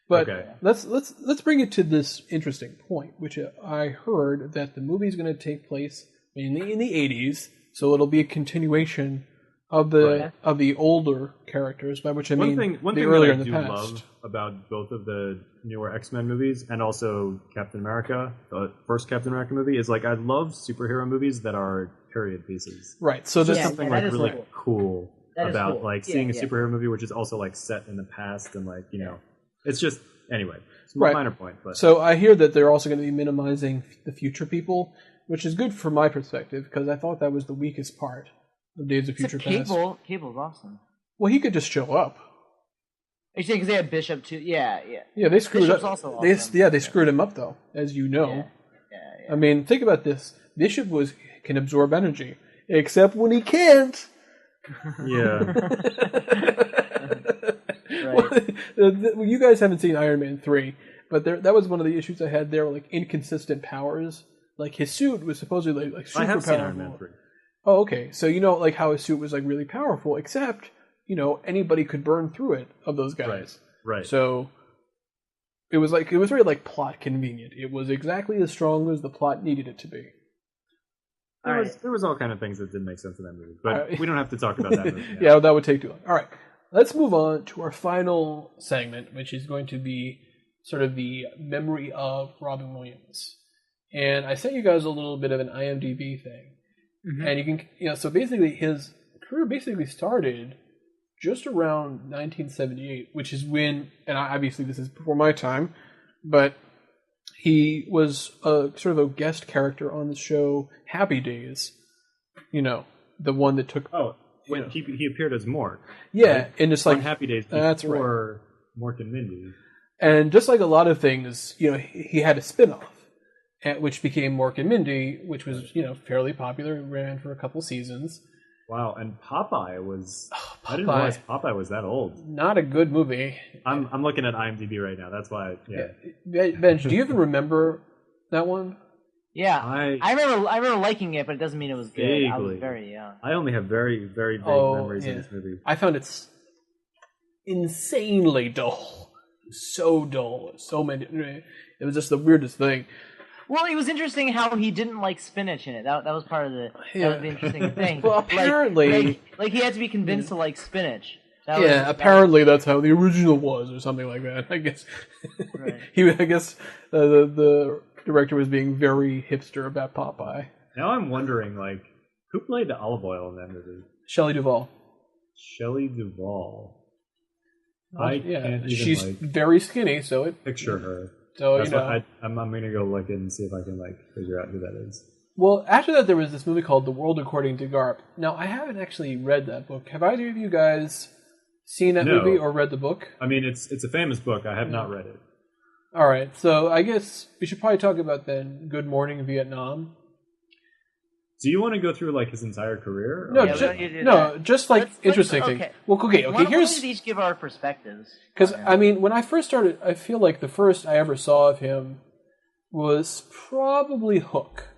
But let's bring it to this interesting point, which I heard that the movie is going to take place in the 80s, so it'll be a continuation of the older characters, by which I mean one the thing earlier that I in the do past. love about both of the newer X-Men movies and also Captain America, the first Captain America movie, is like I love superhero movies that are period pieces. Right. So there's something like really cool about like seeing a superhero movie which is also like set in the past and like, you know, it's just anyway. It's a minor point, but so I hear that they're also going to be minimizing the future people, which is good from my perspective because I thought that was the weakest part of Days of Future Past. Cable's awesome. Well, he could just show up. Are you saying because they had Bishop too? Yeah. Yeah, they screwed Bishop's up. Also awesome. They screwed him up though, as you know. Yeah. I mean, think about this. Bishop can absorb energy, except when he can't. Yeah. Right. Well, you guys haven't seen Iron Man 3, but that was one of the issues I had there, like inconsistent powers. Like his suit was supposedly like super I have powerful. seen Iron Man 3. Oh, okay. So you know like how his suit was like really powerful, except, you know, anybody could burn through it of those guys. Right. So it was very like plot convenient. It was exactly as strong as the plot needed it to be. There was all kind of things that didn't make sense in that movie, but we don't have to talk about that movie now. Yeah, that would take too long. All right, let's move on to our final segment, which is going to be sort of the memory of Robin Williams. And I sent you guys a little bit of an IMDb thing, and you can, so basically his career basically started just around 1978, which is when, and obviously this is before my time, but he was a sort of a guest character on the show Happy Days, you know, the one that took. Oh, when he appeared as Mork. Yeah, right? and just like on Happy Days before that's right. Mork and Mindy. And just like a lot of things, you know, he had a spin-off, which became Mork and Mindy, which was, you know, fairly popular. It ran for a couple seasons. Wow, and Popeye was... I didn't realize Popeye was that old. Not a good movie. I'm looking at IMDb right now. That's why, Benj, do you even remember that one? Yeah, I remember liking it, but it doesn't mean it was good. Vaguely. I was very young. I only have very, very vague memories of this movie. I found it insanely dull. So dull. So many... It was just the weirdest thing. Well, it was interesting how he didn't like spinach in it. That was part of that was the interesting thing. Well, apparently... Like he had to be convinced to like spinach. Apparently that's how the original was, or something like that. I guess. Right. I guess the director was being very hipster about Popeye. Now I'm wondering, like, who played the olive oil in that movie? Shelley Duvall. Shelley Duvall. She's very skinny, so it picture her. So that's what I'm gonna go look and see if I can like figure out who that is. Well, after that, there was this movie called The World According to Garp. Now, I haven't actually read that book. Have either of you guys seen that movie or read the book? I mean, it's a famous book. I have not read it. All right, so I guess we should probably talk about then Good Morning Vietnam. Do you want to go through like his entire career? No, just like interesting thing. Well, okay. Here's we each give our perspectives. Because I mean, when I first started, I feel like the first I ever saw of him was probably Hook.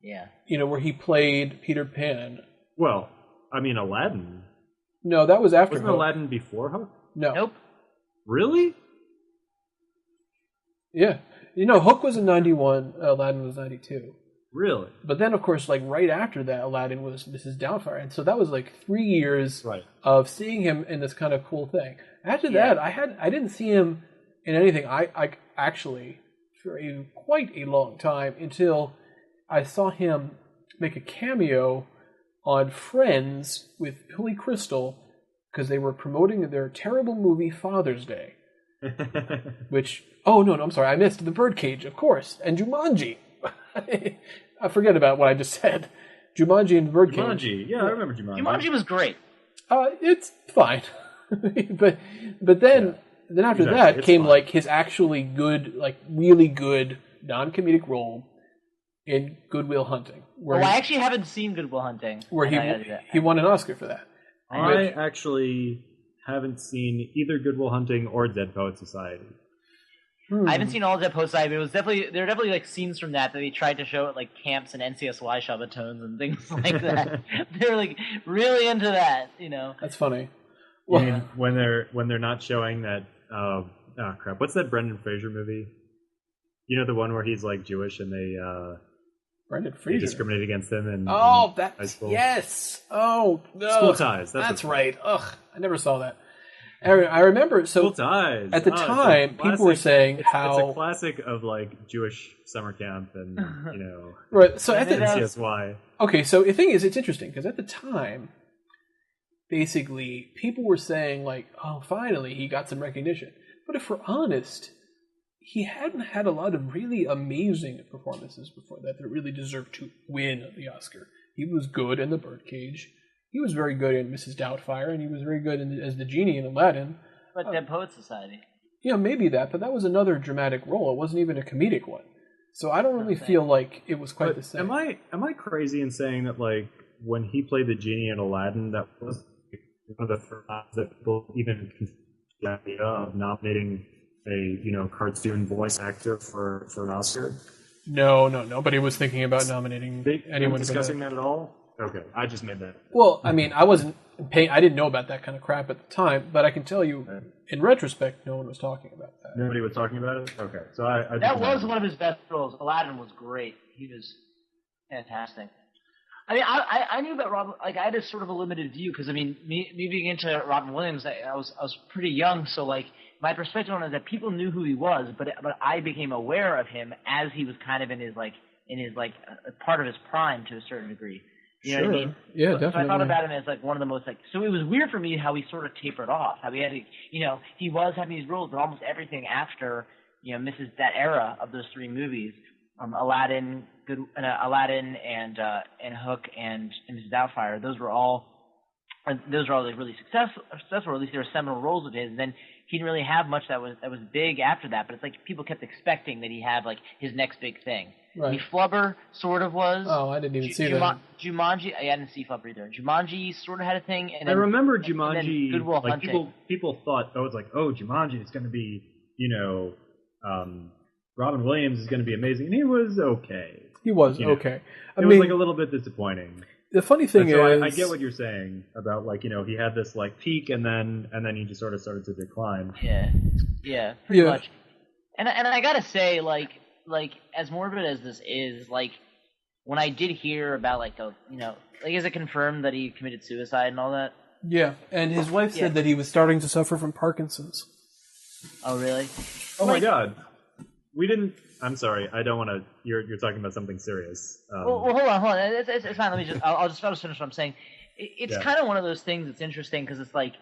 Yeah. You know, where he played Peter Pan. Well, I mean, Aladdin. No, that was after Wasn't Hook. Aladdin before Hook? No. Nope. Really? Yeah. You know, Hook was in 91, Aladdin was 92. Really? But then, of course, like right after that, Aladdin was Mrs. Doubtfire. And so that was like 3 years of seeing him in this kind of cool thing. After that, I didn't see him in anything I actually for quite a long time until I saw him make a cameo on Friends with Billy Crystal because they were promoting their terrible movie Father's Day. Which, I'm sorry, I missed The Birdcage, of course, and Jumanji. I forget about what I just said. Jumanji and The Birdcage. Jumanji, yeah, I remember Jumanji. Jumanji was great. It's fine, but then after that came fine. Like his actually good, like really good non-comedic role in Good Will Hunting. I actually haven't seen Good Will Hunting. Where he won an Oscar for that. I actually haven't seen either Good Will Hunting or Dead Poets Society. I haven't seen all of Dead Poets Society, but there are definitely like scenes from that they tried to show at like camps and NCSY Shabbatons and things like that. They're like really into that, you know. That's funny. Well, when they're not showing that crap. What's that Brendan Fraser movie? You know, the one where he's like Jewish and Brendan they Fraser discriminate against him in that high school. Yes. Oh no. School Ties. That's right. Ugh, I never saw that. I remember. So School Ties. At the time, people were saying it's how a classic of like Jewish summer camp and right. So at the NCSY. Okay, so the thing is, it's interesting because at the time, basically, people were saying like, "Oh, finally, he got some recognition." But if we're honest, he hadn't had a lot of really amazing performances before that really deserved to win the Oscar. He was good in The Birdcage. He was very good in Mrs. Doubtfire, and he was very good as the genie in Aladdin. But Dead Poets Society. Yeah, maybe that, but that was another dramatic role. It wasn't even a comedic one. So I don't really feel like it was quite the same. Am I crazy in saying that like when he played the genie in Aladdin, that was one of the first times that people even considered the idea of nominating a cartoon voice actor for an Oscar? No. Nobody was thinking about nominating anyone. Discussing that at all? Okay, I just made that. Well, I mean, I didn't know about that kind of crap at the time, but I can tell you, in retrospect, no one was talking about that. Nobody was talking about it? Okay, so that was one of his best roles. Aladdin was great. He was fantastic. I mean, I knew about Robin. Like, I had a sort of a limited view because, I mean, me being into Robin Williams, I was pretty young, so like my perspective on it is that people knew who he was, but I became aware of him as he was kind of in his a part of his prime to a certain degree. You know what I mean? Yeah, definitely. So I thought about him as like one of the most like. So it was weird for me how he sort of tapered off. How he had to, he was having these roles, but almost everything after that era of those three movies, Aladdin and Hook and Mrs. Doubtfire. Those were all like really successful. Or at least they were seminal roles of his. And then he didn't really have much that was big after that. But it's like people kept expecting that he had like his next big thing. Right. I mean, Flubber sort of was. Oh, I didn't even see that. Jumanji, I didn't see Flubber either. Jumanji sort of had a thing. And then, I remember Jumanji. And then Good Will like Hunting. people thought, Jumanji is going to be, Robin Williams is going to be amazing, and he was okay. He was okay. It was like a little bit disappointing. The funny thing is, I get what you're saying about like he had this like peak, and then he just sort of started to decline. Yeah, pretty much. And I gotta say, like as morbid as this is, like when I did hear about like is it confirmed that he committed suicide and all that? Yeah, and his wife said that he was starting to suffer from Parkinson's. Oh really? Oh my God. We didn't. I'm sorry. I don't want to. You're talking about something serious. Well, hold on. It's fine. Let me just. I'll just finish what I'm saying. It's kind of one of those things that's interesting because it's like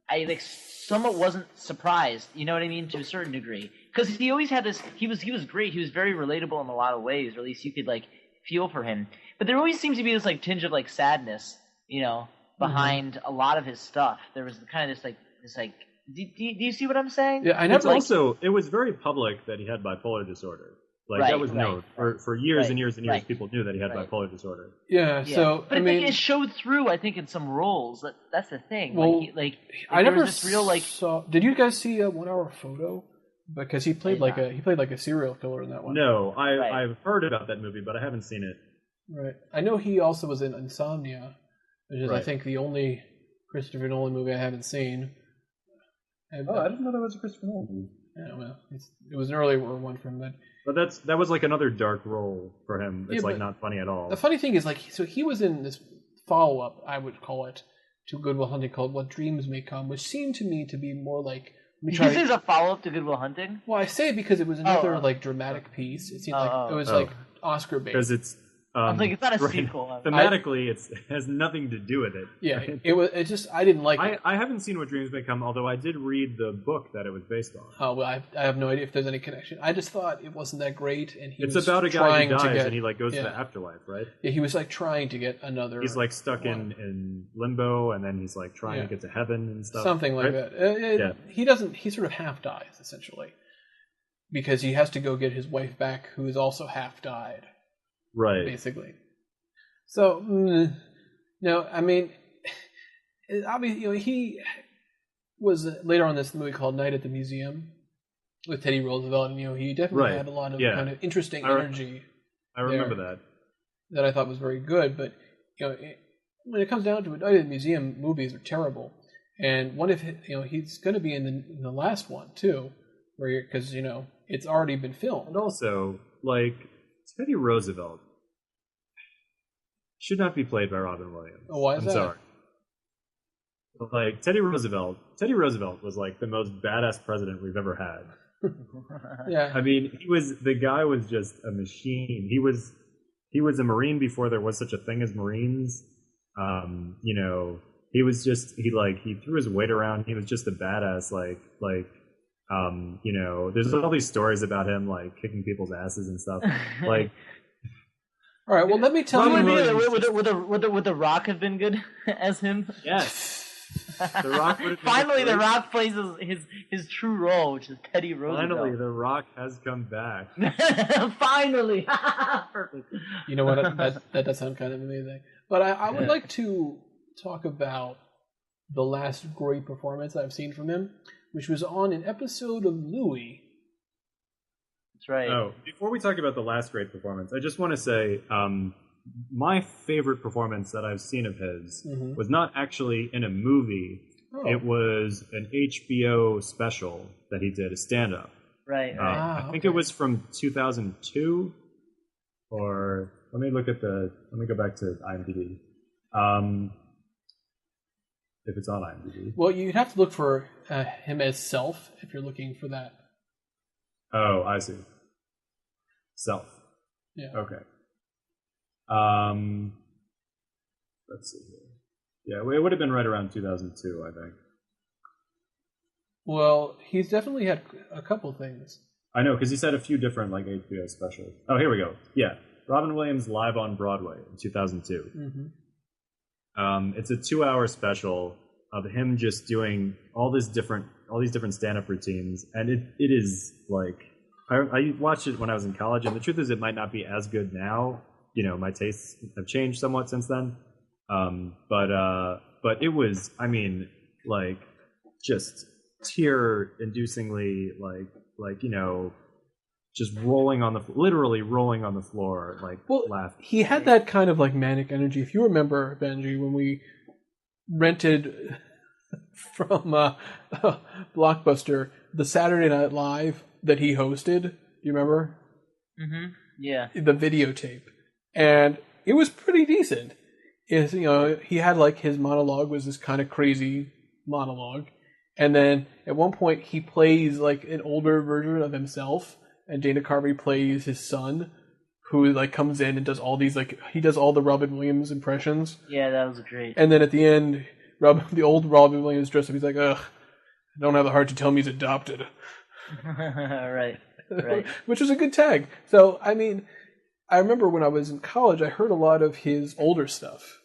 I like somewhat wasn't surprised. You know what I mean, to a certain degree, because he always had this. He was great. He was very relatable in a lot of ways, or at least you could like feel for him. But there always seems to be this like tinge of like sadness, behind a lot of his stuff. There was kind of this like. Do you see what I'm saying? Yeah, I never. It was very public that he had bipolar disorder. Like that was known for years and years and years. People knew that he had bipolar disorder. Yeah. So, but it showed through. I think in some roles. That's the thing. Well, I never saw. Did you guys see a 1 Hour Photo? Because he played like a serial killer in that one. No, I've heard about that movie, but I haven't seen it. Right. I know he also was in Insomnia, which is I think the only Christopher Nolan movie I haven't seen. I didn't know that was a Christopher Nolan movie. Yeah, well, it was an earlier one for him. But that was like another dark role for him. It's like not funny at all. The funny thing is, so he was in this follow-up, I would call it, to Good Will Hunting called What Dreams May Come, which seemed to me to be more like... This is a follow-up to Good Will Hunting? Well, I say it because it was another dramatic piece. It seemed it was like Oscar-based. Because it's... I'm like, it's not a sequel. Thematically, it has nothing to do with it. Yeah, it was. It just I didn't like it. I haven't seen What Dreams May Come, although I did read the book that it was based on. Oh well, I have no idea if there's any connection. I just thought it wasn't that great, and it's about a guy who dies and he goes to the afterlife, right? Yeah, he was trying to get another. He's stuck in limbo, and then he's trying to get to heaven and stuff. Something like that. He doesn't. He sort of half dies essentially, because he has to go get his wife back, who is also half died. Right. Basically. So, no, I mean, obviously, he was later on this movie called Night at the Museum with Teddy Roosevelt, and he definitely had a lot of kind of interesting energy. I remember that I thought was very good, but when it comes down to it, Night at the Museum movies are terrible, and one of he's going to be in the last one too, because it's already been filmed. And also, like, Teddy Roosevelt should not be played by Robin Williams. Oh, why is that? I'm sorry. Like, Teddy Roosevelt was like the most badass president we've ever had. Yeah. I mean, the guy was just a machine. He was a Marine before there was such a thing as Marines. He was just he threw his weight around. He was just a badass. There's all these stories about him like kicking people's asses and stuff. Like, all right. Well, let me tell you. Would the Rock have been good as him? Yes. The Rock would have Finally, The Rock plays his true role, which is Teddy Roosevelt. Finally, The Rock has come back. Finally, perfect. You know what? That does sound kind of amazing. But I would like to talk about the last great performance I've seen from him, which was on an episode of Louie. That's right. Oh, before we talk about the last great performance, I just want to say my favorite performance that I've seen of his was not actually in a movie. Oh. It was an HBO special that he did, a stand-up. Right. I think it was from 2002, or let me go back to IMDb. If it's on IMDb. Well, you'd have to look for him as Self if you're looking for that. Oh, I see. Self. Yeah. Okay. Let's see here. Yeah, it would have been right around 2002, I think. Well, he's definitely had a couple things. I know, because he's had a few different HBO specials. Oh, here we go. Yeah, Robin Williams live on Broadway in 2002. Mm-hmm. It's a 2-hour special of him just doing all these different stand-up routines, and it is like I watched it when I was in college, and the truth is, it might not be as good now. My tastes have changed somewhat since then. But it was, I mean, like, just tear-inducingly, just literally rolling on the floor, laughing. He had that kind of, manic energy. If you remember, Benji, when we rented from Blockbuster the Saturday Night Live that he hosted, do you remember? Mm-hmm. Yeah. The videotape. And it was pretty decent. He had his monologue was this kind of crazy monologue, and then at one point he plays an older version of himself, and Dana Carvey plays his son, who comes in and does all these he does all the Robin Williams impressions. Yeah, that was great. And then at the end, the old Robin Williams dressed up. He's like, "Ugh, I don't have the heart to tell him he's adopted." Right. Which was a good tag. So I mean, I remember when I was in college, I heard a lot of his older stuff.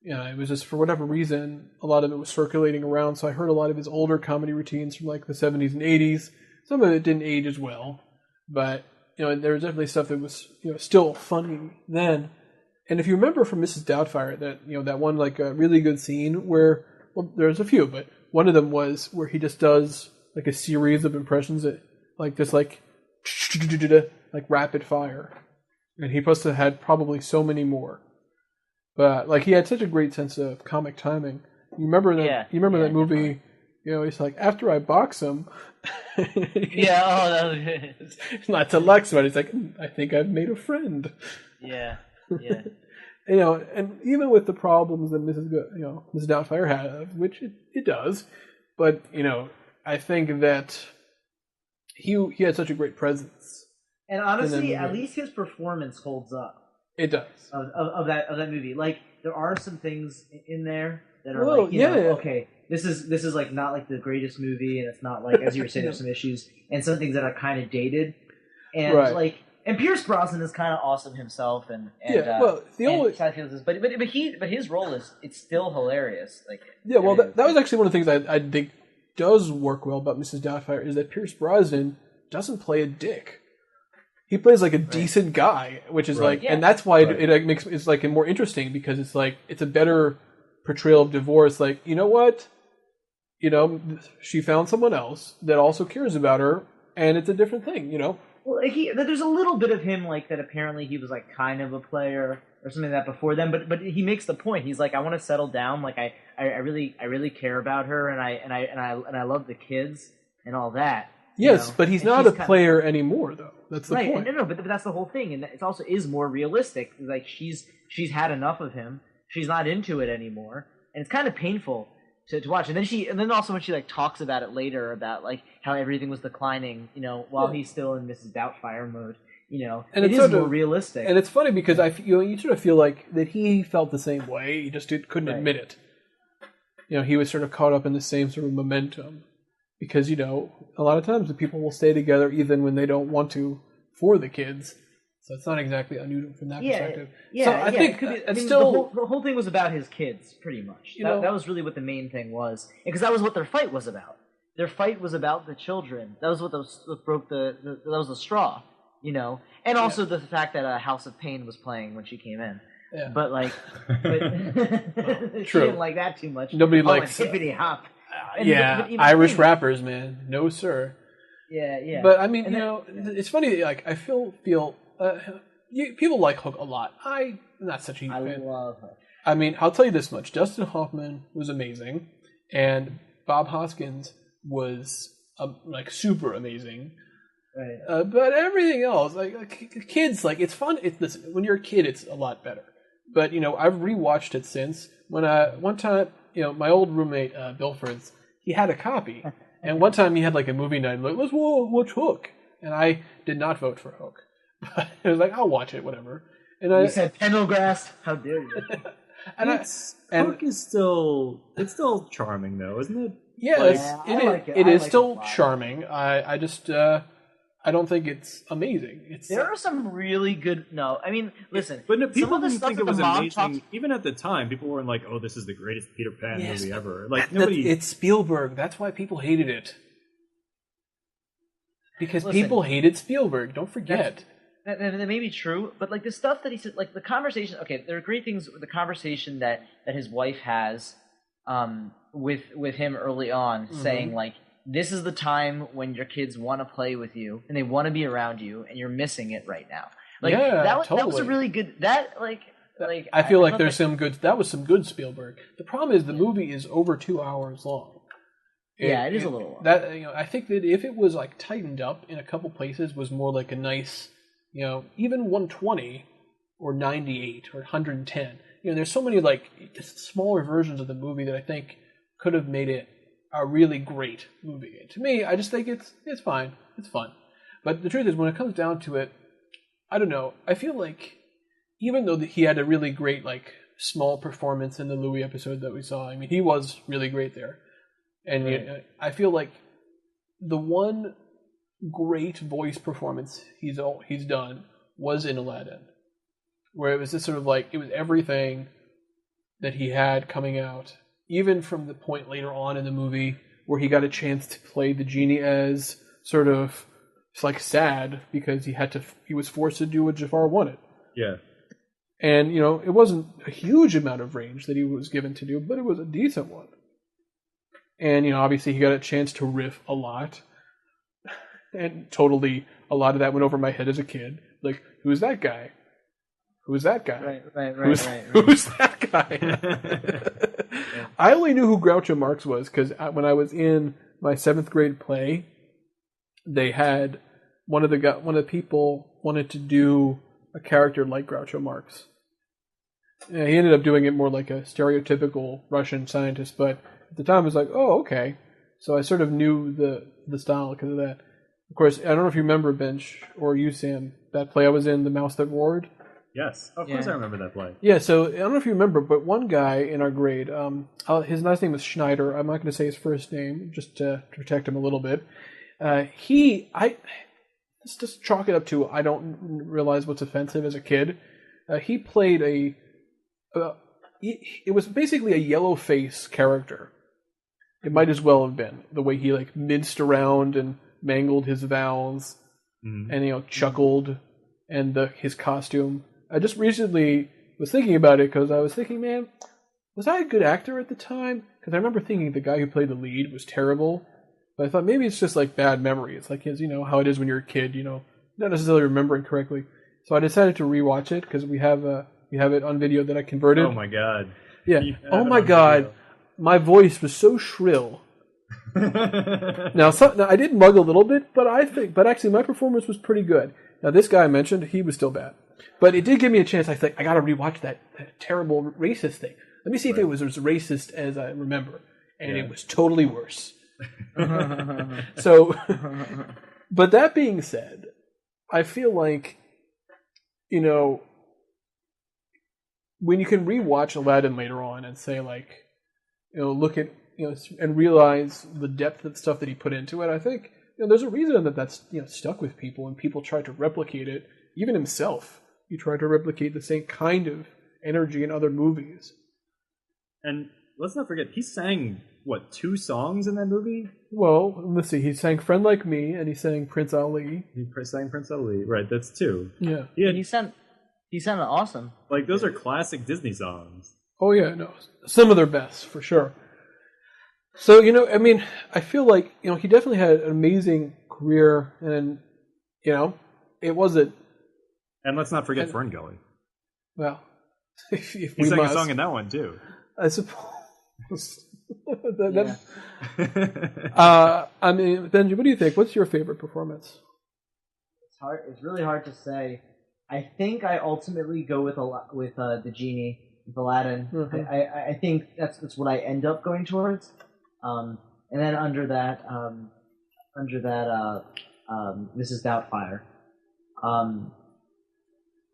It was just, for whatever reason, a lot of it was circulating around, so I heard a lot of his older comedy routines from the 70s and 80s. Some of it didn't age as well, but there was definitely stuff that was still funny then. And if you remember from Mrs. Doubtfire, that one a really good scene where, well, there's a few, but one of them was where he just does a series of impressions that rapid fire. And he must have had probably so many more. But he had such a great sense of comic timing. You remember that? Yeah, you remember that movie? Definitely. He's like, after I box him. Yeah. Oh, that was good. Not to Lex, but he's like, I think I've made a friend. Yeah. And even with the problems that Mrs. Doubtfire had, which it does, but I think that he had such a great presence. And honestly, at least his performance holds up. It does. Of that movie. There are some things in there that are okay, this is not the greatest movie, and it's not as you were saying, there's some issues and some things that are kind of dated, and right. And Pierce Brosnan is kind of awesome himself, but his role it's still hilarious. That was actually one of the things I think does work well about Mrs. Doubtfire is that Pierce Brosnan doesn't play a dick. He plays a decent guy, which is and that's why it makes it's more interesting, because it's it's a better portrayal of divorce. You know what? She found someone else that also cares about her, and it's a different thing. Well, there's a little bit of him that apparently he was kind of a player or something like that before then, but he makes the point. He's I want to settle down. I really care about her, and I love the kids and all that. Yes, but he's not a player anymore, though. That's the point. No, but that's the whole thing, and it also is more realistic. Like she's had enough of him. She's not into it anymore, and it's kind of painful to watch. And then also when she like talks about it later about like how everything was declining, while he's still in Mrs. Doubtfire mode. And it is more realistic. And it's funny because you sort of feel like that he felt the same way. He just couldn't admit it. He was sort of caught up in the same sort of momentum. Because, a lot of times the people will stay together even when they don't want to for the kids. So it's not exactly unusual from that perspective. Yeah, so I think the whole thing was about his kids, pretty much. That was really what the main thing was. Because that was what their fight was about. Their fight was about the children. That was what broke that was the straw, And also the fact that House of Pain was playing when she came in. Yeah. But she didn't like that too much. Nobody likes hippity hop. Irish rappers, man. No, sir. Yeah. But I mean, it's funny. Like I feel people like Hook a lot. I'm not such a huge fan. I love Hook. I mean, I'll tell you this much: Dustin Hoffman was amazing, and Bob Hoskins was super amazing. Right. But everything else, like kids, it's fun. Listen, when you're a kid, it's a lot better. But I've rewatched it since one time. My old roommate, Bill Fritz, he had a copy. And one time he had a movie night, let's watch Hook. And I did not vote for Hook. But I was I'll watch it, whatever. And you said Pendergrass? How dare you? Hook is still charming, though, isn't it? Yeah, it is still charming. I just... I don't think it's amazing. There are some really good. No, I mean, listen. But no, people didn't think it was amazing. Even at the time, people weren't like, "Oh, this is the greatest Peter Pan movie ever." Nobody. It's Spielberg. That's why people hated it. Because people hated Spielberg. Don't forget. That may be true, but the stuff that he said, the conversation. Okay, there are great things with the conversation that his wife has, with him early on, saying this is the time when your kids want to play with you and they want to be around you, and you're missing it right now. That was a really good. I feel like there's some good. That was some good Spielberg. The problem is the movie is over 2 hours long. It is a little long. That I think that if it was tightened up in a couple places, was more a nice, even 120 or 98 or 110. There's so many smaller versions of the movie that I think could have made it a really great movie. And to me, I just think it's fine. It's fun. But the truth is, when it comes down to it, I don't know. I feel like even though he had a really great small performance in the Louis episode that we saw, I mean, he was really great there. And I feel like the one great voice performance he's done was in Aladdin, where it was just sort of it was everything that he had coming out. Even from the point later on in the movie where he got a chance to play the genie as sort of sad because he was forced to do what Jafar wanted. Yeah. And, it wasn't a huge amount of range that he was given to do, but it was a decent one. And, obviously he got a chance to riff a lot. And totally a lot of that went over my head as a kid. Who's that guy? Who's that guy? Right. Who's that guy? I only knew who Groucho Marx was because when I was in my 7th grade play, they had one of the people wanted to do a character like Groucho Marx. And he ended up doing it more like a stereotypical Russian scientist, but at the time I was oh, okay. So I sort of knew the style because of that. Of course, I don't know if you remember, Bench, or you, Sam, that play I was in, The Mouse That Roared. Yes, of course I remember that play. Yeah, so I don't know if you remember, but one guy in our grade, his last name was Schneider. I'm not going to say his first name, just to protect him a little bit. Let's just chalk it up to I don't realize what's offensive as a kid. He played it was basically a yellow face character. It might as well have been the way he minced around and mangled his vowels and chuckled and his costume. I just recently was thinking about it because I was thinking, man, was I a good actor at the time? Because I remember thinking the guy who played the lead was terrible. But I thought maybe it's just bad memory. It's how it is when you're a kid, not necessarily remembering correctly. So I decided to rewatch it because we have it on video that I converted. Oh my god. Yeah. Oh my god. Video. My voice was so shrill Now, I did mug a little bit, but actually my performance was pretty good. Now, this guy I mentioned, he was still bad, but it did give me a chance. I think I got to rewatch that terrible racist thing. Let me see if it was as racist as I remember, and it was totally worse. So, but that being said, I feel like, when you can rewatch Aladdin later on and say like, look at, and realize the depth of stuff that he put into it, I think there's a reason that's stuck with people, and people try to replicate it. Even himself, he tried to replicate the same kind of energy in other movies. And let's not forget, he sang 2 songs in that movie? Well, let's see. He sang "Friend Like Me" and he sang "Prince Ali." He sang Prince Ali, right? That's 2. Yeah, he sounded awesome. Like those are classic Disney songs. Oh yeah, no, some of their best for sure. So I feel like he definitely had an amazing career, and it wasn't. And let's not forget Ferngully. Well, if he sang a song in that one too. I suppose. Benji, what do you think? What's your favorite performance? It's hard. It's really hard to say. I think I ultimately go with the genie, with Aladdin. Mm-hmm. I think that's what I end up going towards. And then under that, Mrs. Doubtfire.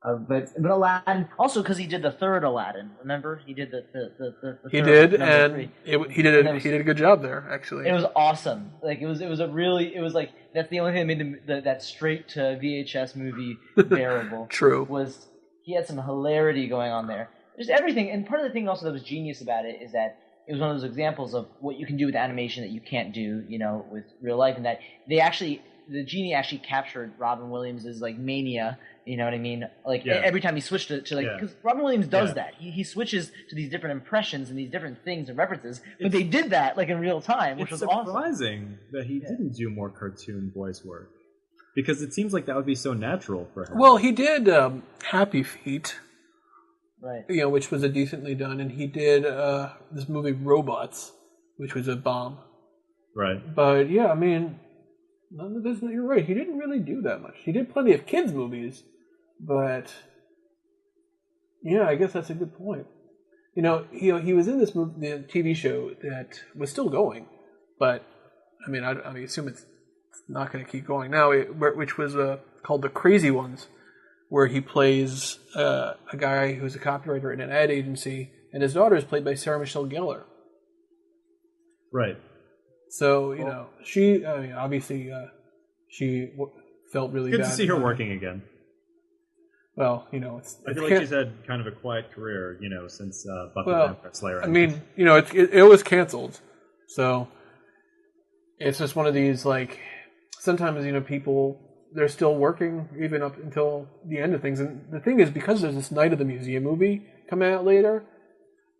But Aladdin also because he did the third Aladdin. Remember, he did the he did, and he did a good job there. Actually, it was awesome. Like it was like that's the only thing that made that straight to VHS movie bearable. True, was he had some hilarity going on there. Just everything, and part of the thing also that was genius about it is that it was one of those examples of what you can do with animation that you can't do, with real life, and that the genie actually captured Robin Williams' like mania. You know what I mean? Like every time he switched to because Robin Williams does that. He switches to these different impressions and these different things and references. But they did that like in real time, which was awesome. It's surprising that he didn't do more cartoon voice work, because it seems like that would be so natural for him. Well, he did Happy Feet, right? Which was a decently done, and he did this movie Robots, which was a bomb, right? But yeah, I mean, none of this. You're right. He didn't really do that much. He did plenty of kids movies. But yeah, I guess that's a good point. He was in this movie, the TV show that was still going, but I assume it's not going to keep going now. Which was called The Crazy Ones, where he plays a guy who's a copywriter in an ad agency, and his daughter is played by Sarah Michelle Gellar. Right. So she obviously she felt really good bad. Good to see her working again. Well, I feel like she's had kind of a quiet career, since Buffy the Vampire Slayer. It was canceled, so it's just one of these like sometimes people they're still working even up until the end of things. And the thing is, because there's this Night of the Museum movie coming out later,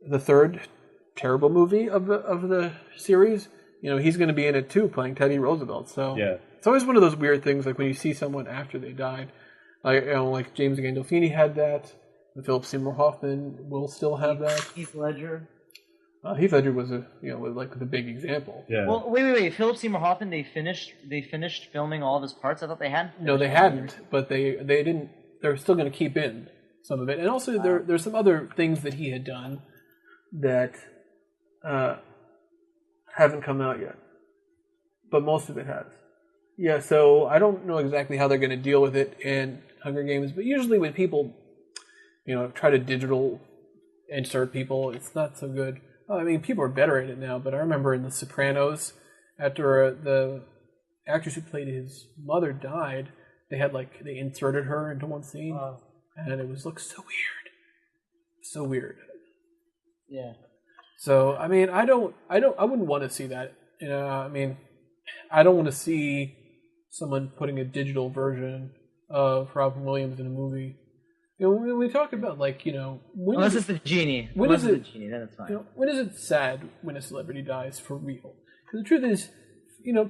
the third terrible movie of the series, he's going to be in it too, playing Teddy Roosevelt. So it's always one of those weird things, like when you see someone after they died. Like James Gandolfini had that. Philip Seymour Hoffman will still have that. Heath Ledger. Heath Ledger was the big example. Yeah. Well, wait. Philip Seymour Hoffman. They finished filming all of his parts. I thought they hadn't. No, they hadn't. But they didn't. They're still going to keep in some of it, and also there's some other things that he had done that haven't come out yet. But most of it has. Yeah, so I don't know exactly how they're going to deal with it in Hunger Games, but usually when people, try to digital insert people, it's not so good. People are better at it now, but I remember in The Sopranos, after the actress who played his mother died, they inserted her into one scene, and it looked so weird. So weird. Yeah. So, I wouldn't want to see that. I don't want to see someone putting a digital version of Robin Williams in a movie. When we talk about unless it's the genie. Unless it's the genie, then it's fine. When is it sad when a celebrity dies for real? Because the truth is,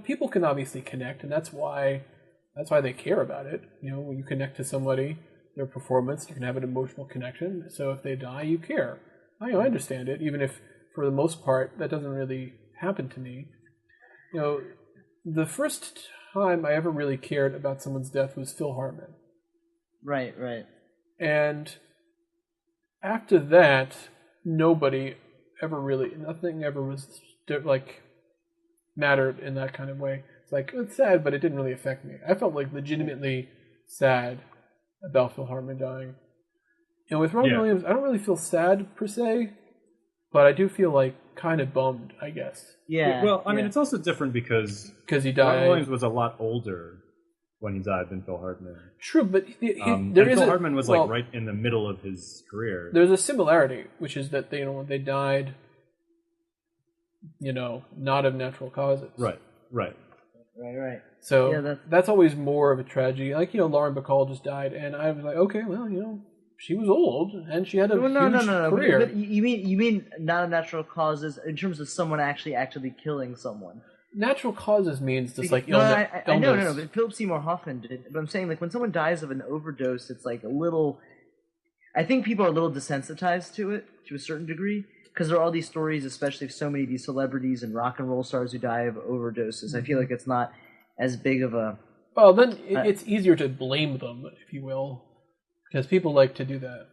people can obviously connect, and that's why they care about it. When you connect to somebody, their performance, you can have an emotional connection. So if they die, you care. I understand it, even if for the most part that doesn't really happen to me. the first time I ever really cared about someone's death was Phil Hartman. Right. And after that, nothing ever was like mattered in that kind of way. It's like, it's sad, but it didn't really affect me. I felt like legitimately sad about Phil Hartman dying. With Robin Williams, I don't really feel sad per se, but I do feel like kind of bummed, I guess. Yeah. Well, I mean, it's also different because he died. Robin Williams was a lot older when he died than Phil Hartman. True, but Phil Hartman was like right in the middle of his career. There's a similarity, which is that they died, not of natural causes. Right. Right. So that's always more of a tragedy. Like Lauren Bacall just died, and I was like, okay, well, she was old and she had a huge career. But you mean not of natural causes in terms of someone actually killing someone? Natural causes means just like illness. I know, but Philip Seymour Hoffman did. But I'm saying like when someone dies of an overdose, it's like a little. I think people are a little desensitized to it to a certain degree because there are all these stories, especially of so many of these celebrities and rock and roll stars who die of overdoses. I feel like it's not as big of a. Well, then it's easier to blame them, if you will, because people like to do that.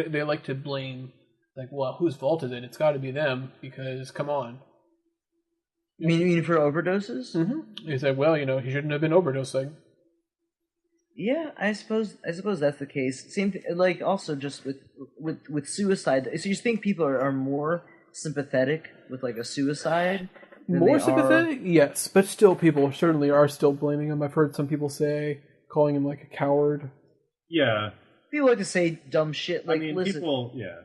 They like to blame, like, well, whose fault is it? It's got to be them because come on. You mean for overdoses? Mm-hmm. They say, well, he shouldn't have been overdosing. Yeah, I suppose that's the case. Same thing, like also just with suicide. So you think people are more sympathetic with like a suicide? More sympathetic? Yes, but still people certainly are still blaming him. I've heard some people calling him like a coward. Yeah. People like to say dumb shit. Like, listen, people, yeah.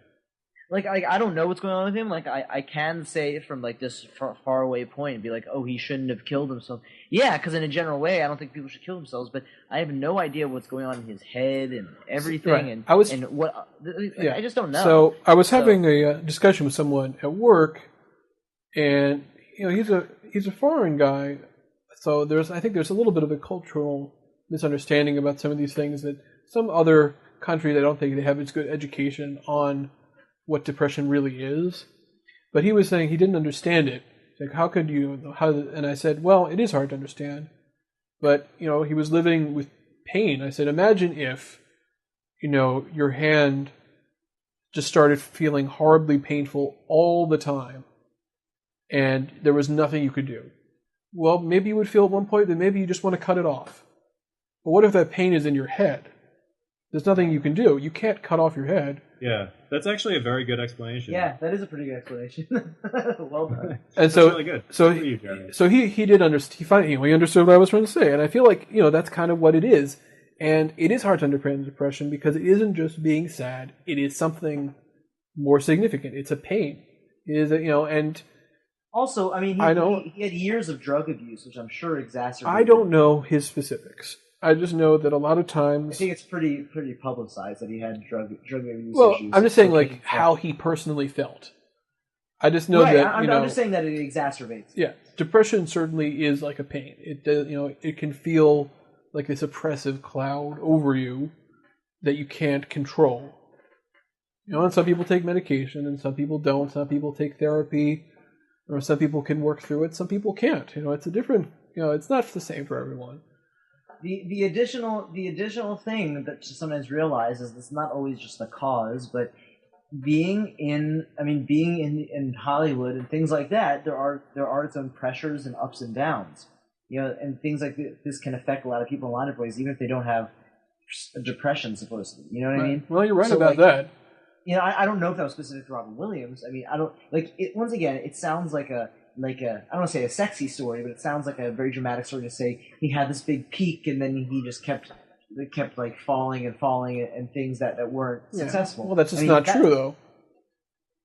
Like I don't know what's going on with him. Like I can say it from like this far away point and be like, oh, he shouldn't have killed himself. Yeah, because in a general way, I don't think people should kill themselves. But I have no idea what's going on in his head and everything. Right. I just don't know. So I was having a discussion with someone at work, and he's a foreign guy. So I think there's a little bit of a cultural misunderstanding about some of these things that some other countries, I don't think they have as good education on what depression really is. But he was saying he didn't understand it. Like, how could you? And I said, well, it is hard to understand. But, he was living with pain. I said, imagine if, your hand just started feeling horribly painful all the time and there was nothing you could do. Well, maybe you would feel at one point that maybe you just want to cut it off. But what if that pain is in your head? There's nothing you can do. You can't cut off your head. Yeah, that's actually a very good explanation. Yeah, that is a pretty good explanation. Well done. And that's really good. So he did understand. He understood what I was trying to say, and I feel like that's kind of what it is. And it is hard to understand depression because it isn't just being sad. It is something more significant. It's a pain. It is and also, I mean, he had years of drug abuse, which I'm sure exacerbated. I don't know his specifics. I just know that a lot, of times... I think it's pretty publicized that he had drug abuse issues. I'm just saying, like, how he personally felt. I just know that, I'm just saying that it exacerbates. Yeah. Depression certainly is like a pain. It does, it can feel like this oppressive cloud over you that you can't control. And some people take medication, and some people don't. Some people take therapy, or some people can work through it. Some people can't. It's a different... it's not the same for everyone. The additional thing that you sometimes realize is it's not always just the cause, but being in Hollywood and things like that, there are its own pressures and ups and downs, and things like this can affect a lot of people in a lot of ways, even if they don't have depression supposedly. You know what I mean? Well, you're right about that. I don't know if that was specific to Robin Williams. I mean, I don't like it. Once again, it sounds like a I don't want to say a sexy story, but it sounds like a very dramatic story to say he had this big peak and then he just kept like falling and things that weren't successful. Well, that's just not true though.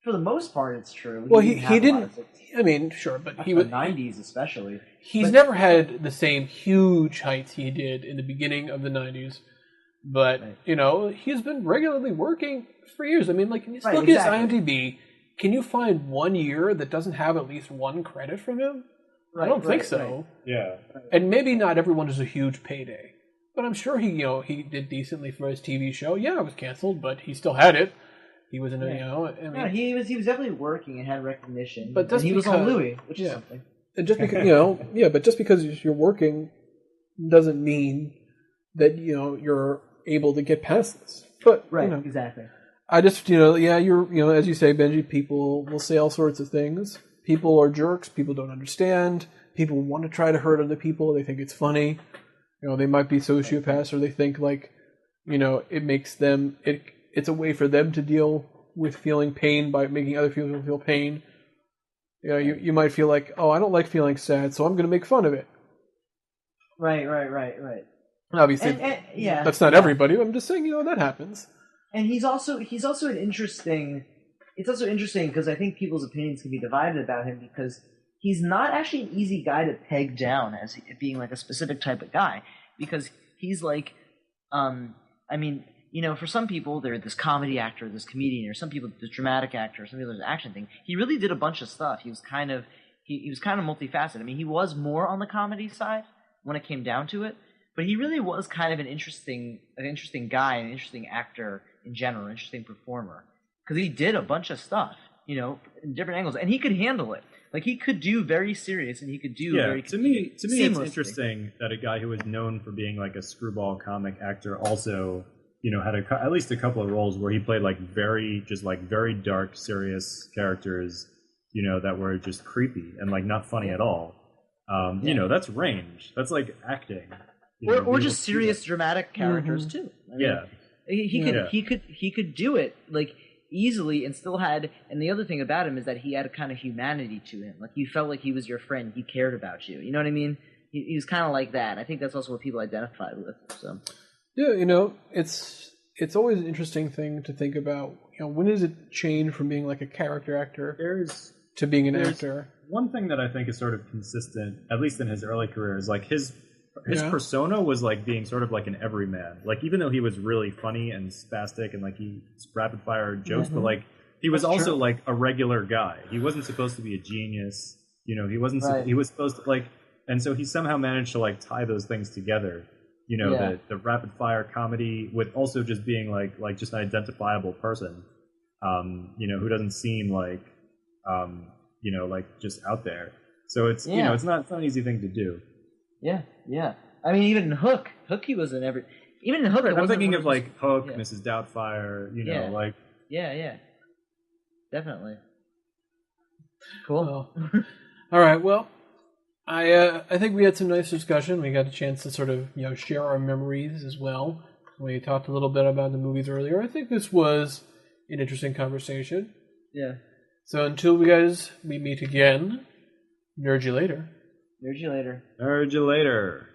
For the most part, it's true. Well, he didn't. I mean, sure, but he was the 90s especially. He's never had the same huge heights he did in the beginning of the 90s. But he's been regularly working for years. I mean, like, look at his IMDb. Can you find 1 year that doesn't have at least one credit from him? I don't think so. Right. Yeah. And maybe not everyone is a huge payday. But I'm sure he did decently for his TV show. Yeah, it was canceled, but he still had it. He was in a, he was definitely working and had recognition. But he was on Louis, which is something. just because but just because you're working doesn't mean that you're able to get past this. But exactly. I just you're as you say, Benji, people will say all sorts of things. People are jerks. People don't understand. People want to try to hurt other people. They think it's funny. They might be sociopaths, or they think like it makes them it's a way for them to deal with feeling pain by making other people feel pain. You might feel like, oh, I don't like feeling sad, so I'm going to make fun of it. Right. Obviously, that's not everybody. I'm just saying, that happens. And he's also an interesting. It's also interesting because I think people's opinions can be divided about him because he's not actually an easy guy to peg down as being like a specific type of guy because he's like, for some people they're this comedy actor, this comedian, or some people this dramatic actor, or some people this action thing. He really did a bunch of stuff. He was kind of multifaceted. I mean, he was more on the comedy side when it came down to it, but he really was kind of an interesting guy, an interesting actor in general, an interesting performer because he did a bunch of stuff, in different angles, and he could handle it. Like he could do very serious, and he could do very to me, it's interesting that a guy who was known for being like a screwball comic actor also, had at least a couple of roles where he played like very dark, serious characters, that were just creepy and like not funny at all. That's range. That's like acting. Or just serious, dramatic characters too. He could do it like easily and still had. And the other thing about him is that he had a kind of humanity to him. Like you felt like he was your friend. He cared about you. You know what I mean? He was kind of like that. I think that's also what people identified with. So. Yeah, it's always an interesting thing to think about. When does it change from being like a character actor to being an actor? One thing that I think is sort of consistent, at least in his early career, is like his persona was like being sort of like an everyman. Like even though he was really funny and spastic and like he rapid fire jokes, but like he was also like a regular guy. He wasn't supposed to be a genius. He wasn't. He was supposed to like, and so he somehow managed to like tie those things together. The rapid fire comedy with also just being like just an identifiable person, who doesn't seem like, like just out there. So it's it's not an easy thing to do. Yeah. I mean, even Hook, he was in every. Even in Hook, I'm thinking of like Hook, Mrs. Doubtfire. Like. Yeah. Definitely. Cool. All right. Well. I think we had some nice discussion. We got a chance to sort of share our memories as well. We talked a little bit about the movies earlier. I think this was an interesting conversation. Yeah. So until we meet again, nerd you later. Nerd you later. Nerd you later.